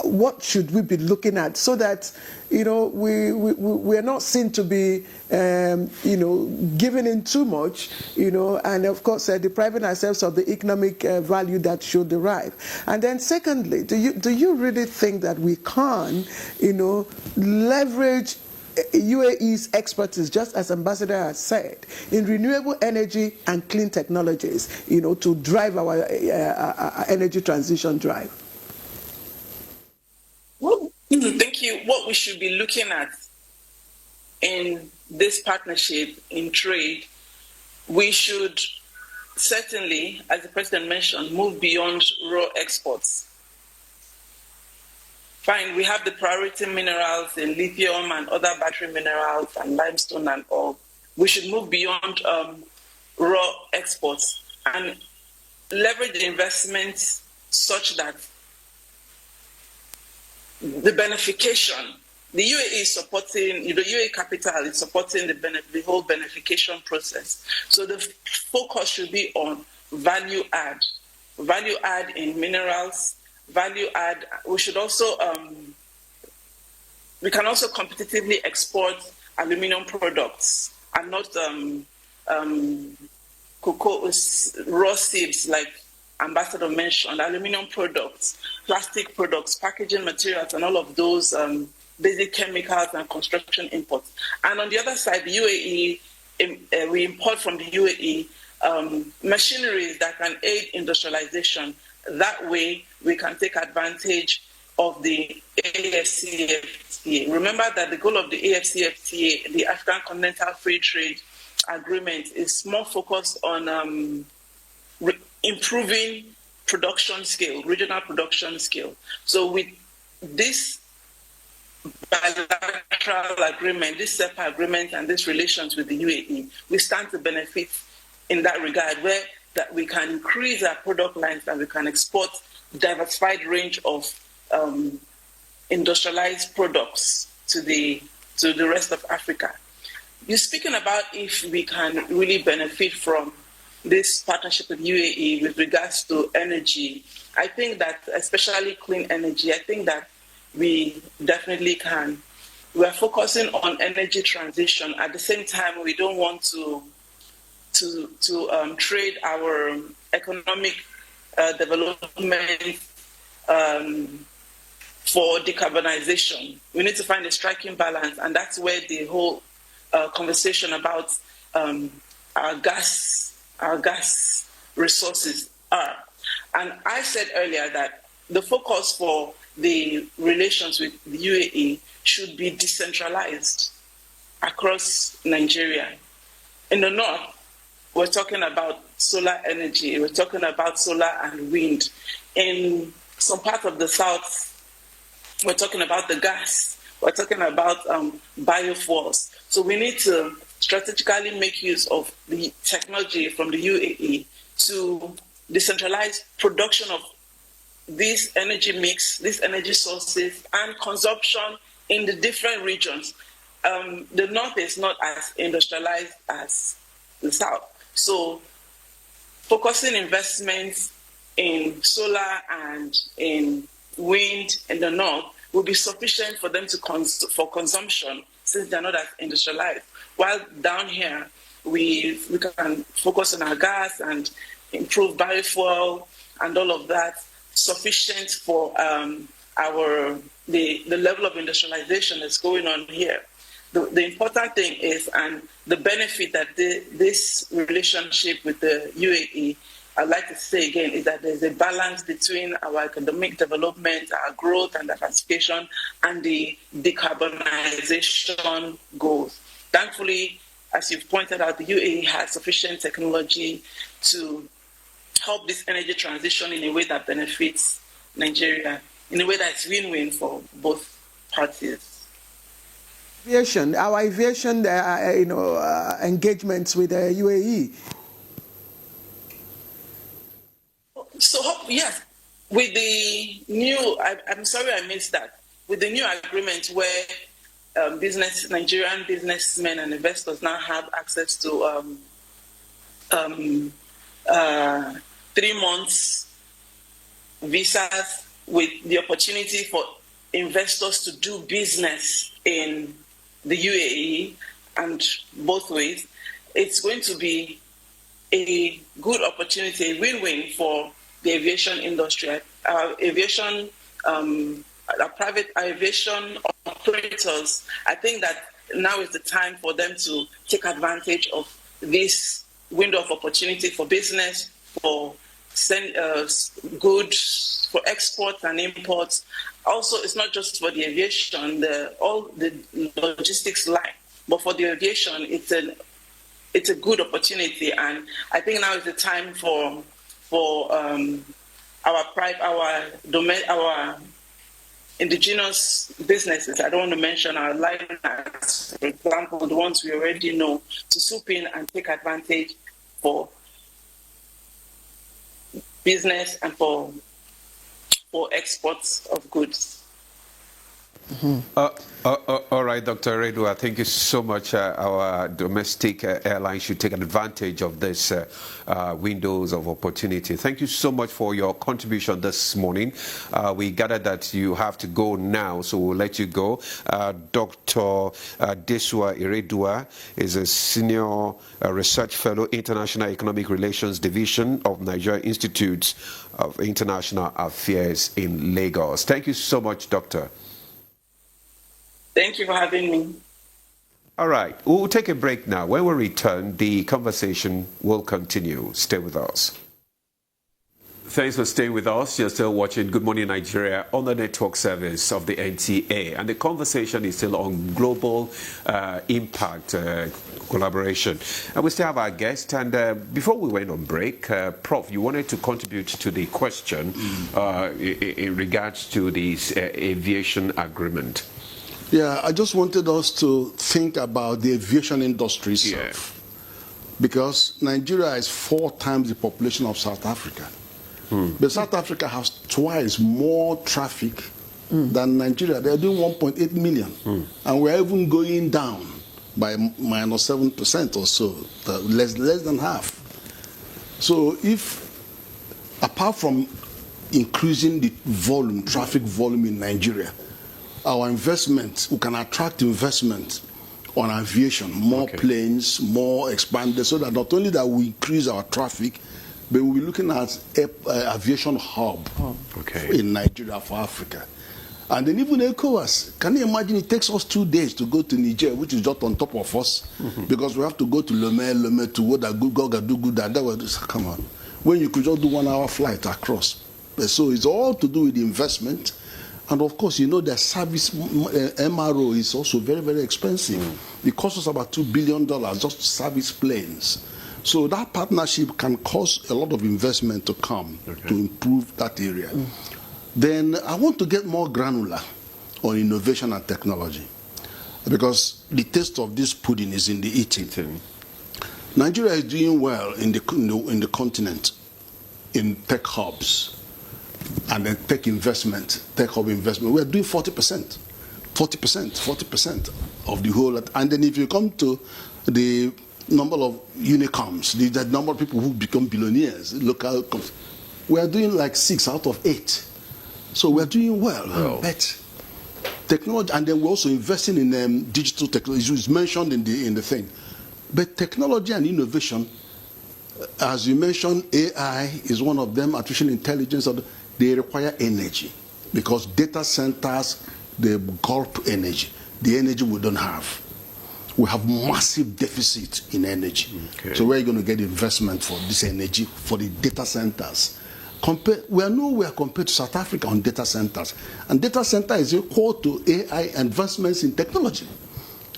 what should we be looking at so that we are not seen to be giving in too much, and of course depriving ourselves of the economic value that should derive. And then secondly, do you really think that we can leverage UAE's expertise, just as Ambassador has said, in renewable energy and clean technologies, to drive our energy transition drive?
Well, thank you. What we should be looking at in this partnership in trade, we should certainly, as the President mentioned, move beyond raw exports. Fine, we have the priority minerals in lithium and other battery minerals and limestone and all. We should move beyond raw exports and leverage the investments such that the benefication, the UAE is supporting, the UAE capital is supporting the whole benefication process. So the focus should be on value add in minerals, value add. We should also, we can also competitively export aluminum products and not cocoa, raw seeds like Ambassador mentioned, aluminum products, plastic products, packaging materials, and all of those basic chemicals and construction imports. And on the other side, the UAE, we import from the UAE machineries that can aid industrialization. That way, we can take advantage of the AFCFTA. Remember that the goal of the AFCFTA, the African Continental Free Trade Agreement, is more focused on improving production scale, regional production scale. So with this bilateral agreement, this SEPA agreement, and these relations with the UAE, we stand to benefit in that regard, where that we can increase our product lines and we can export diversified range of industrialized products to the rest of Africa. You're speaking about if we can really benefit from this partnership with UAE with regards to energy. I think that, especially clean energy, I think that we definitely can. We are focusing on energy transition. At the same time, we don't want to trade our economic development for decarbonization. We need to find a striking balance, and that's where the whole conversation about our gas resources are. And I said earlier that the focus for the relations with the UAE should be decentralized across Nigeria. In the north, we're talking about solar energy, we're talking about solar and wind. In some part of the south, we're talking about the gas, we're talking about biofuels. So we need to strategically make use of the technology from the UAE to decentralize production of this energy mix, these energy sources, and consumption in the different regions. The north is not as industrialized as the south. So focusing investments in solar and in wind in the north will be sufficient for them to for consumption, since they're not as industrialized. While down here, we can focus on our gas and improve biofuel and all of that, sufficient for the level of industrialization that's going on here. The important thing is, and the benefit that this relationship with the UAE I'd like to say again is that there's a balance between our economic development, our growth and diversification, and the decarbonization goals. Thankfully, as you've pointed out, the UAE has sufficient technology to help this energy transition in a way that benefits Nigeria, in a way that's win-win for both parties.
Aviation, our aviation, engagements with the UAE.
So, yes, with the new, I'm sorry I missed that. With the new agreement where Nigerian businessmen and investors now have access to 3 months visas with the opportunity for investors to do business in the UAE and both ways, it's going to be a good opportunity, a win-win for the aviation industry. Our private aviation operators, I think that now is the time for them to take advantage of this window of opportunity for business, for goods, for exports and imports. Also, it's not just for the aviation, all the logistics line, but for the aviation, it's a good opportunity, and I think now is the time for our indigenous businesses. I don't want to mention our liners, for example, the ones we already know, to swoop in and take advantage for business and for exports of goods.
Mm-hmm. All right, Dr. Redua, thank you so much. Our domestic airlines should take advantage of this windows of opportunity. Thank you so much for your contribution this morning. We gather that you have to go now, so we'll let you go. Dr. Desua Iredua is a senior research fellow, International Economic Relations Division of Nigeria Institute of International Affairs in Lagos. Thank you so much, Doctor.
Thank you for having me.
All right, we'll take a break now. When we return, the conversation will continue. Stay with us. Thanks for staying with us. You're still watching Good Morning Nigeria on the network service of the NTA. And the conversation is still on global impact collaboration. And we still have our guest. And before we went on break, Prof, you wanted to contribute to the question in regards to this aviation agreement.
Yeah, I just wanted us to think about the aviation industry itself. Yeah. Because Nigeria is 4 times the population of South Africa. But South Africa has twice more traffic than Nigeria. They're doing 1.8 million. And we're even going down by minus 7% or so, less than half. So if, apart from increasing the volume, traffic volume in Nigeria, our investment, we can attract investment on aviation, more planes, more expanded, so that not only that we increase our traffic, but we'll be looking at aviation hub in Nigeria for Africa. And then even ECOWAS, can you imagine it takes us 2 days to go to Niger, which is just on top of us, because we have to go to Lomé to Ouagadougou, and that was, come on, when you could just do 1 hour flight across. So it's all to do with the investment. And of course, you know, the service MRO is also very, very expensive. It costs us about $2 billion just to service planes. So that partnership can cause a lot of investment to come to improve that area. Then I want to get more granular on innovation and technology, because the taste of this pudding is in the eating. Nigeria is doing well in the continent in tech hubs. And then tech hub investment, we're doing 40% of the whole. And then if you come to the number of unicorns, the number of people who become billionaires, local, we are doing like 6 out of 8. So we're doing well. But technology, and then we're also investing in digital technology, it's mentioned in the thing. But technology and innovation, as you mentioned, AI is one of them, artificial intelligence, they require energy, because data centers, they gulp energy, the energy we don't have. we have massive deficit in energy.
Okay.
So where are you going to get investment for this energy, for the data centers? We are nowhere compared to South Africa on data centers. And data center is equal to AI investments in technology.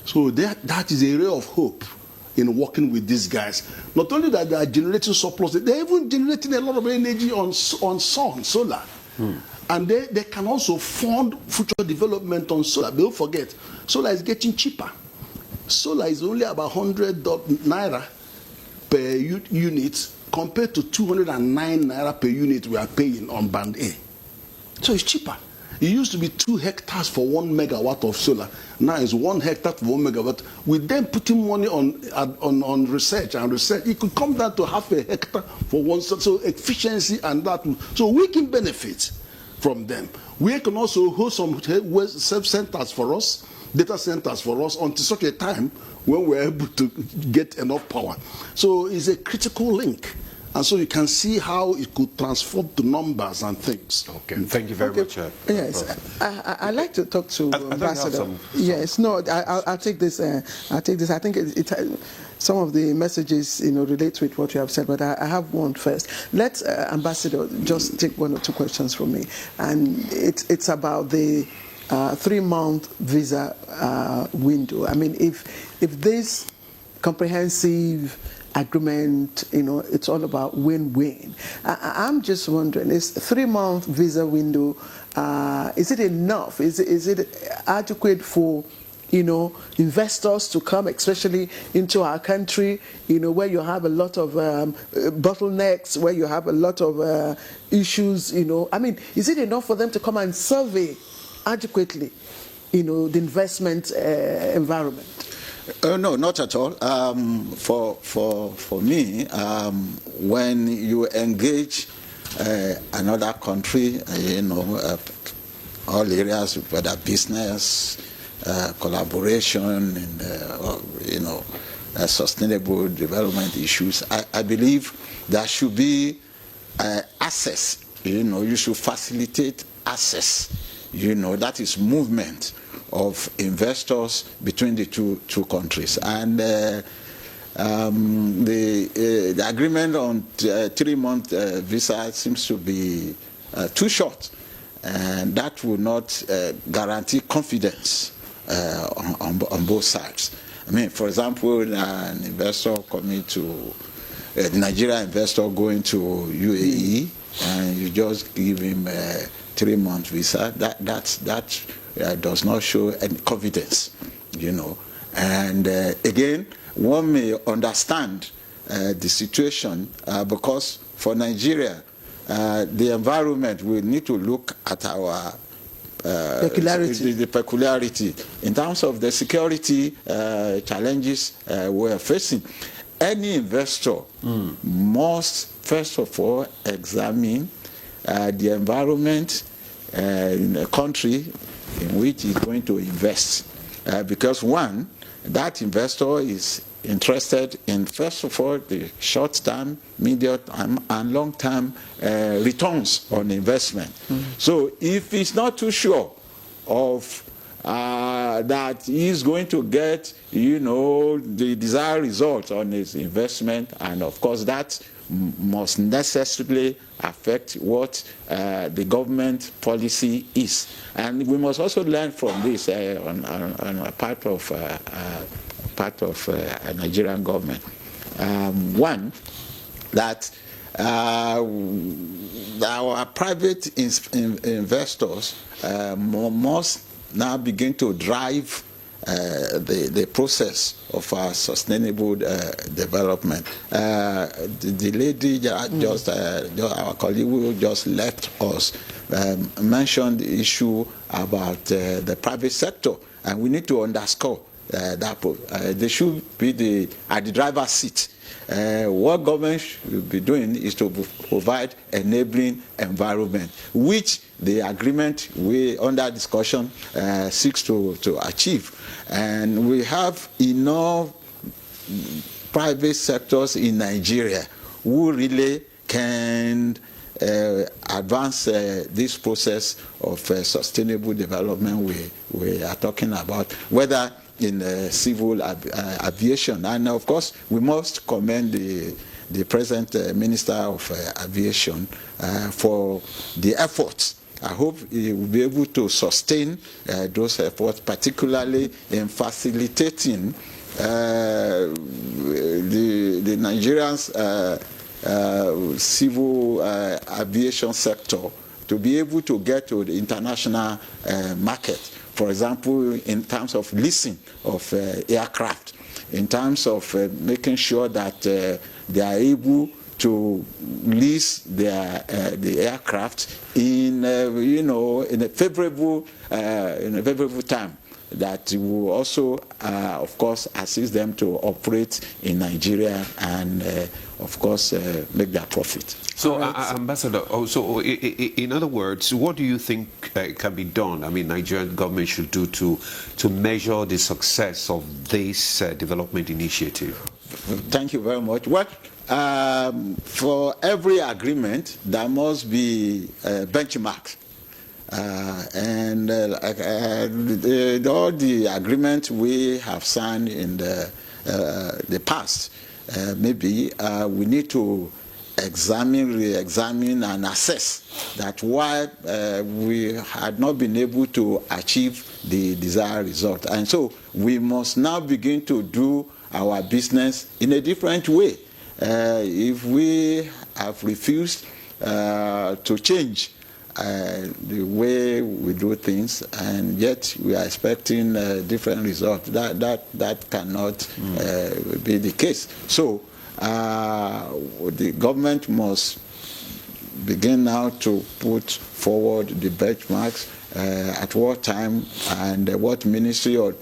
So that is a ray of hope in working with these guys. Not only that they are generating surplus, they're even generating a lot of energy on sun, solar. And they can also fund future development on solar. Don't forget, solar is getting cheaper. Solar is only about 100 naira per unit compared to 209 naira per unit we are paying on band A. So it's cheaper. It used to be 2 hectares for 1 megawatt of solar. Now it's 1 hectare for 1 megawatt. With them putting money on research, it could come down to half a hectare for one. So efficiency and that. So we can benefit from them. We can also host some self-centers for us, data centers for us, until such a time when we're able to get enough power. So it's a critical link. And so you can see how it could transform the numbers and things.
Okay, thank you very much.
Yes, I'd like to talk to Ambassador. Yes, no, I'll take this. I'll take this. I think some of the messages, relate with what you have said, but I have one first. Let Ambassador just take 1 or 2 questions from me, and it's about the 3-month visa window. I mean, if this comprehensive agreement, it's all about win-win. I'm just wondering, is 3-month visa window, is it enough? Is it adequate for, investors to come, especially into our country, where you have a lot of bottlenecks, where you have a lot of issues, I mean, is it enough for them to come and survey adequately, the investment environment?
No, not at all. For me, when you engage another country, all areas, whether business, collaboration, and sustainable development issues, I believe there should be access. You should facilitate access. That is movement of investors between the two countries, and the agreement on 3-month visa seems to be too short, and that will not guarantee confidence on both sides. I mean, for example, an investor coming to a Nigerian investor going to UAE, and you just give him a 3-month visa. That does not show any confidence, And again, one may understand the situation because for Nigeria, the environment, we need to look at our
peculiarity.
The peculiarity in terms of the security challenges we're facing. Any investor must first of all examine the environment in the country in which he's going to invest, because one, that investor is interested in, first of all, the short-term, medium-term, and long-term returns on investment. So if he's not too sure of that he's going to get, the desired result on his investment, and of course that must necessarily affect what the government policy is. And we must also learn from this on a part of Nigerian government. One, that our private investors must now begin to drive the process of our sustainable development. The lady just, our colleague who just left us, mentioned the issue about the private sector, and we need to underscore that they should be at the driver's seat. What government should be doing is to provide enabling environment, which the agreement we under discussion seeks to achieve. And we have enough private sectors in Nigeria who really can advance this process of sustainable development we are talking about, whether in civil aviation. And of course, we must commend the present Minister of Aviation for the efforts. I hope he will be able to sustain those efforts, particularly in facilitating the Nigerians civil aviation sector to be able to get to the international market. For example, in terms of leasing of aircraft, in terms of making sure that they are able to lease their the aircraft in in a favorable time that will also of course assist them to operate in Nigeria and of course make their profit.
So, Ambassador, also, in other words, what do you think can be done? I mean, Nigerian government should do to measure the success of this development initiative?
Thank you very much. Well, for every agreement, there must be benchmarks. All the agreements we have signed in the past, maybe we need to re-examine and assess that why we had not been able to achieve the desired result. And so we must now begin to do our business in a different way. If we have refused to change the way we do things, and yet we are expecting different results, that cannot be the case. So the government must begin now to put forward the benchmarks at what time and what ministry or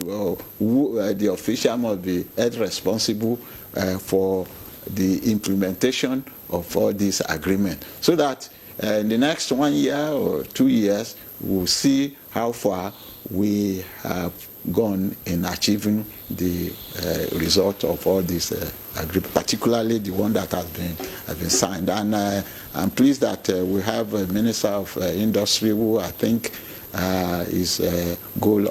who the official must be held responsible for the implementation of all these agreements, so that in the next 1 year or 2 years we'll see how far we have gone in achieving the result of all these agreements, particularly the one that has been signed. And I'm pleased that we have a Minister of Industry who I think is goal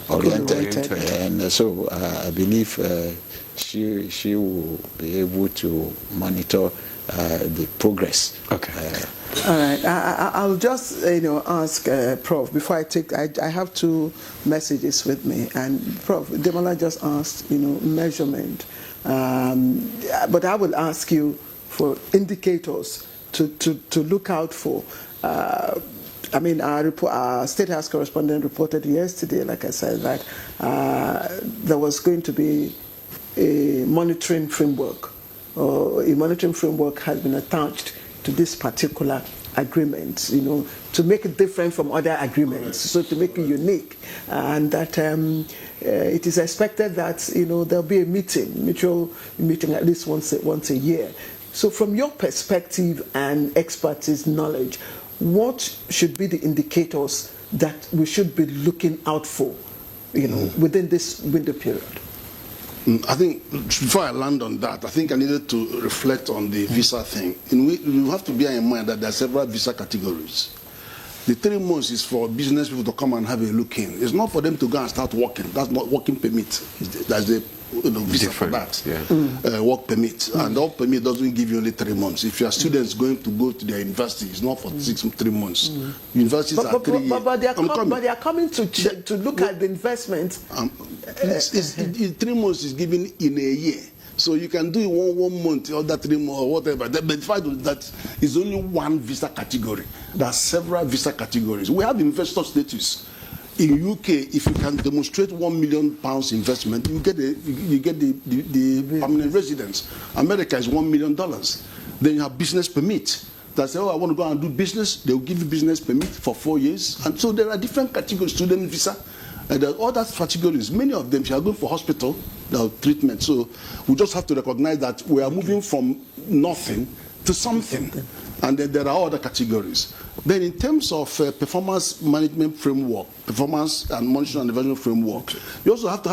oriented, and so I believe she will be able to monitor the progress.
Okay.
All right. I'll just ask Prof before I take. I have two messages with me, and Prof Demola just asked measurement, but I will ask you for indicators to look out for. Our State House correspondent reported yesterday, like I said, that there was going to be a monitoring framework. A monitoring framework has been attached to this particular agreement, to make it different from other agreements, so to make it unique, and that it is expected that there'll be a mutual meeting at least once a year. So, from your perspective and expertise knowledge, what should be the indicators that we should be looking out for, within this window period?
I think before I land on that, I think I needed to reflect on the visa thing. You have to bear in mind that there are several visa categories. The 3 months is for business people to come and have a look in. It's not for them to go and start working. That's not working permit. That's the visa for that. Yeah. Work permit. And the work permit doesn't give you only 3 months. If your students going to go to their university, it's not for 3 months. Universities are 3 years.
But they are coming to look at the investment.
3 months is given in a year. So you can do it one month, or that 3 months, or whatever. But the fact that is only one visa category. There are several visa categories. We have investor status. In UK, if you can demonstrate £1 million investment, you get the permanent residence. America is $1 million. Then you have business permit. That say, I want to go and do business. They will give you business permit for 4 years. And so there are different categories: student visa. And there are other categories. Many of them, if you are going for hospital, there are treatment. So we just have to recognize that we are moving from nothing to something. And then there are other categories. Then in terms of performance management framework, performance and monitoring and evaluation framework, you also have to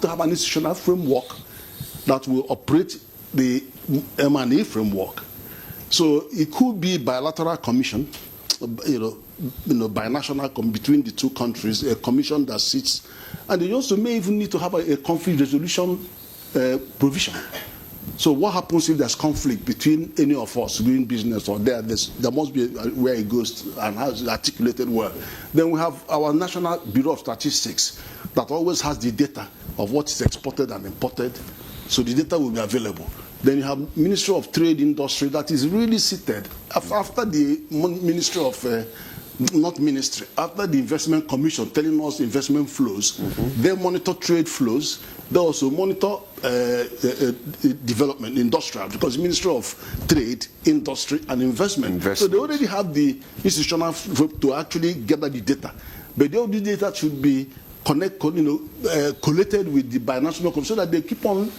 have an institutional framework that will operate the M&A framework. So it could be bilateral commission, binational between the two countries, a commission that sits, and they also may even need to have a conflict resolution provision. So what happens if there's conflict between any of us doing business or there must be where it goes and how it's articulated well. Then we have our National Bureau of Statistics that always has the data of what is exported and imported. So the data will be available. Then you have Ministry of Trade Industry that is really seated after the Ministry of after the Investment Commission telling us investment flows. They monitor trade flows. They also monitor development, industrial, because the Ministry of Trade, Industry and Investment. So they already have the institutional to actually gather the data. But all the data should be collated with the binational commission so that they keep on,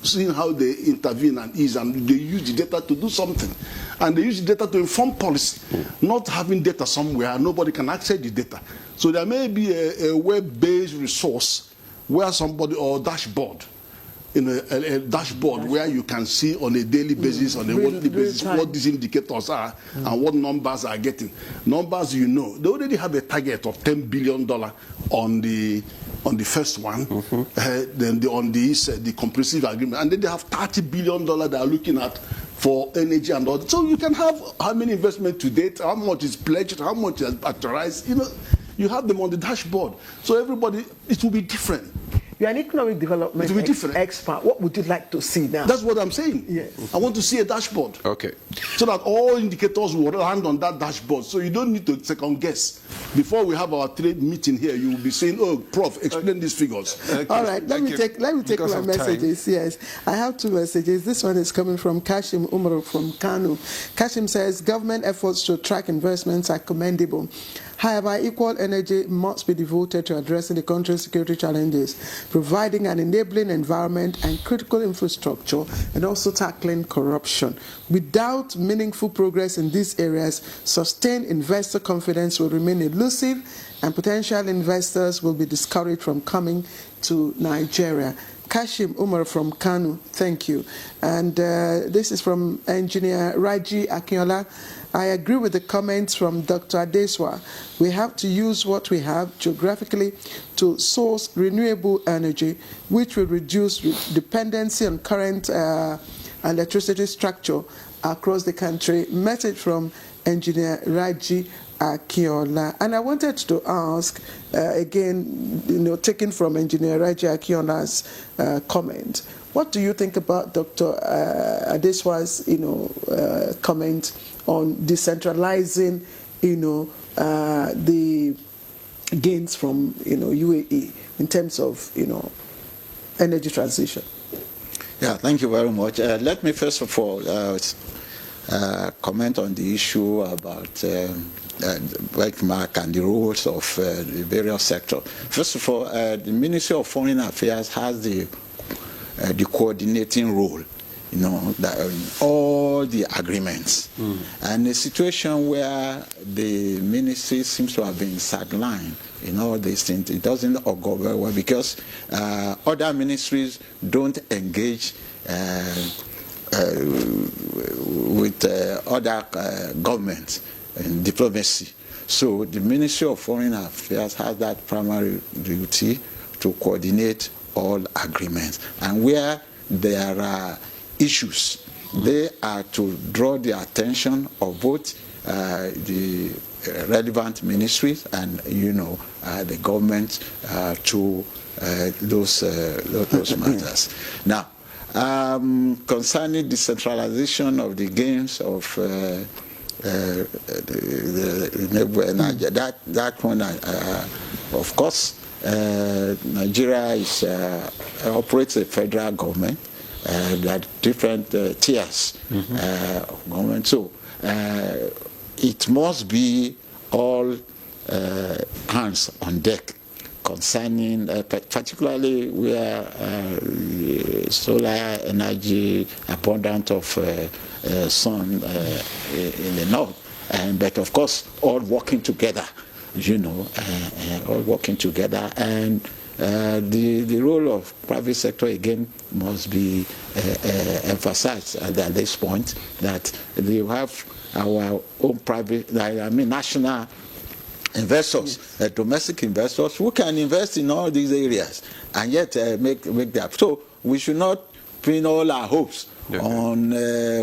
seeing how they intervene and ease, and they use the data to do something. And they use the data to inform policy, not having data somewhere nobody can access the data. So there may be a web-based resource where somebody, or dashboard, a dashboard where you can see on a daily basis, on a weekly basis, what these indicators are and what numbers are getting. Numbers, they already have a target of $10 billion on the first one, then on the comprehensive agreement, and then they have $30 billion they are looking at for energy and all. So you can have how many investment to date, how much is pledged, how much is authorized. You have them on the dashboard. So everybody, it will be different.
You're an economic development expert. What would you like to see now?
That's what I'm saying.
Yes.
I want to see a dashboard.
Okay.
So that all indicators will land on that dashboard. So you don't need to second guess. Before we have our trade meeting here, you will be saying, "Oh, Prof, explain these figures."
Okay. All right. Let me take my messages. Yes. I have two messages. This one is coming from Kashim Umar from Kanu. Kashim says, government efforts to track investments are commendable. However, equal energy must be devoted to addressing the country's security challenges, providing an enabling environment and critical infrastructure, and also tackling corruption. Without meaningful progress in these areas, sustained investor confidence will remain elusive, and potential investors will be discouraged from coming to Nigeria. Kashim Umar from Kanu, thank you. And this is from Engineer Raji Akinola. I agree with the comments from Dr. Adeswa. We have to use what we have geographically to source renewable energy, which will reduce dependency on current electricity structure across the country. Message from Engineer Raji Akinola. And I wanted to ask, again, taken from Engineer Raji Akinola's comment, what do you think about Dr. Adeswa's, comment on decentralizing, the gains from, UAE in terms of, energy transition?
Yeah, thank you very much. Let me first of all comment on the issue about benchmark and the roles of the various sectors. First of all, the Ministry of Foreign Affairs has the coordinating role, all the agreements. And a situation where the ministry seems to have been sidelined in all these things, it doesn't go very well because other ministries don't engage with other governments in diplomacy. So the Ministry of Foreign Affairs has that primary duty to coordinate all agreements. And where there are issues, they are to draw the attention of both the relevant ministries and, the government to those matters. Now, concerning decentralization of the gains of the renewable energy, that one, of course, Nigeria operates a federal government. There are different tiers of government. So it must be all hands on deck concerning, particularly where solar energy, abundant of sun in the north, but of course all working together, all working together, and The role of private sector again must be emphasized at this point, that we have our own national investors, domestic investors who can invest in all these areas and yet make that. So we should not pin all our hopes on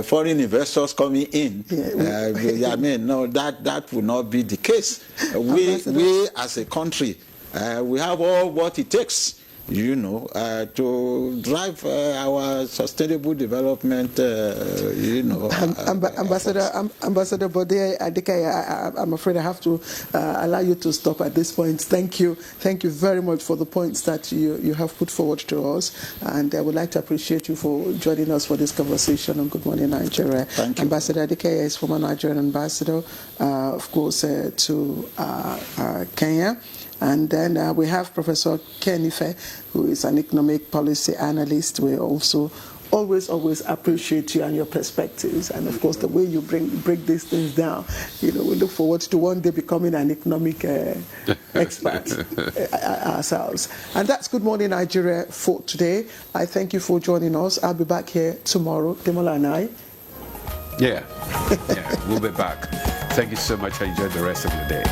foreign investors coming in. I mean, no, that would not be the case. We as a country, we have all what it takes, to drive our sustainable development,
Ambassador Bode Adekaya, I'm afraid I have to allow you to stop at this point. Thank you very much for the points that you have put forward to us, and I would like to appreciate you for joining us for this conversation on Good Morning Nigeria.
Thank you.
Ambassador Adekaya is former Nigerian ambassador, of course, to Kenya. And then we have Professor Kenife, who is an economic policy analyst. We also always appreciate you and your perspectives, and of course the way you break these things down. We look forward to one day becoming an economic expert ourselves. And that's Good Morning Nigeria for today. I thank you for joining us. I'll be back here tomorrow. Demola and I.
Yeah, we'll be back. Thank you so much. Enjoy the rest of your day.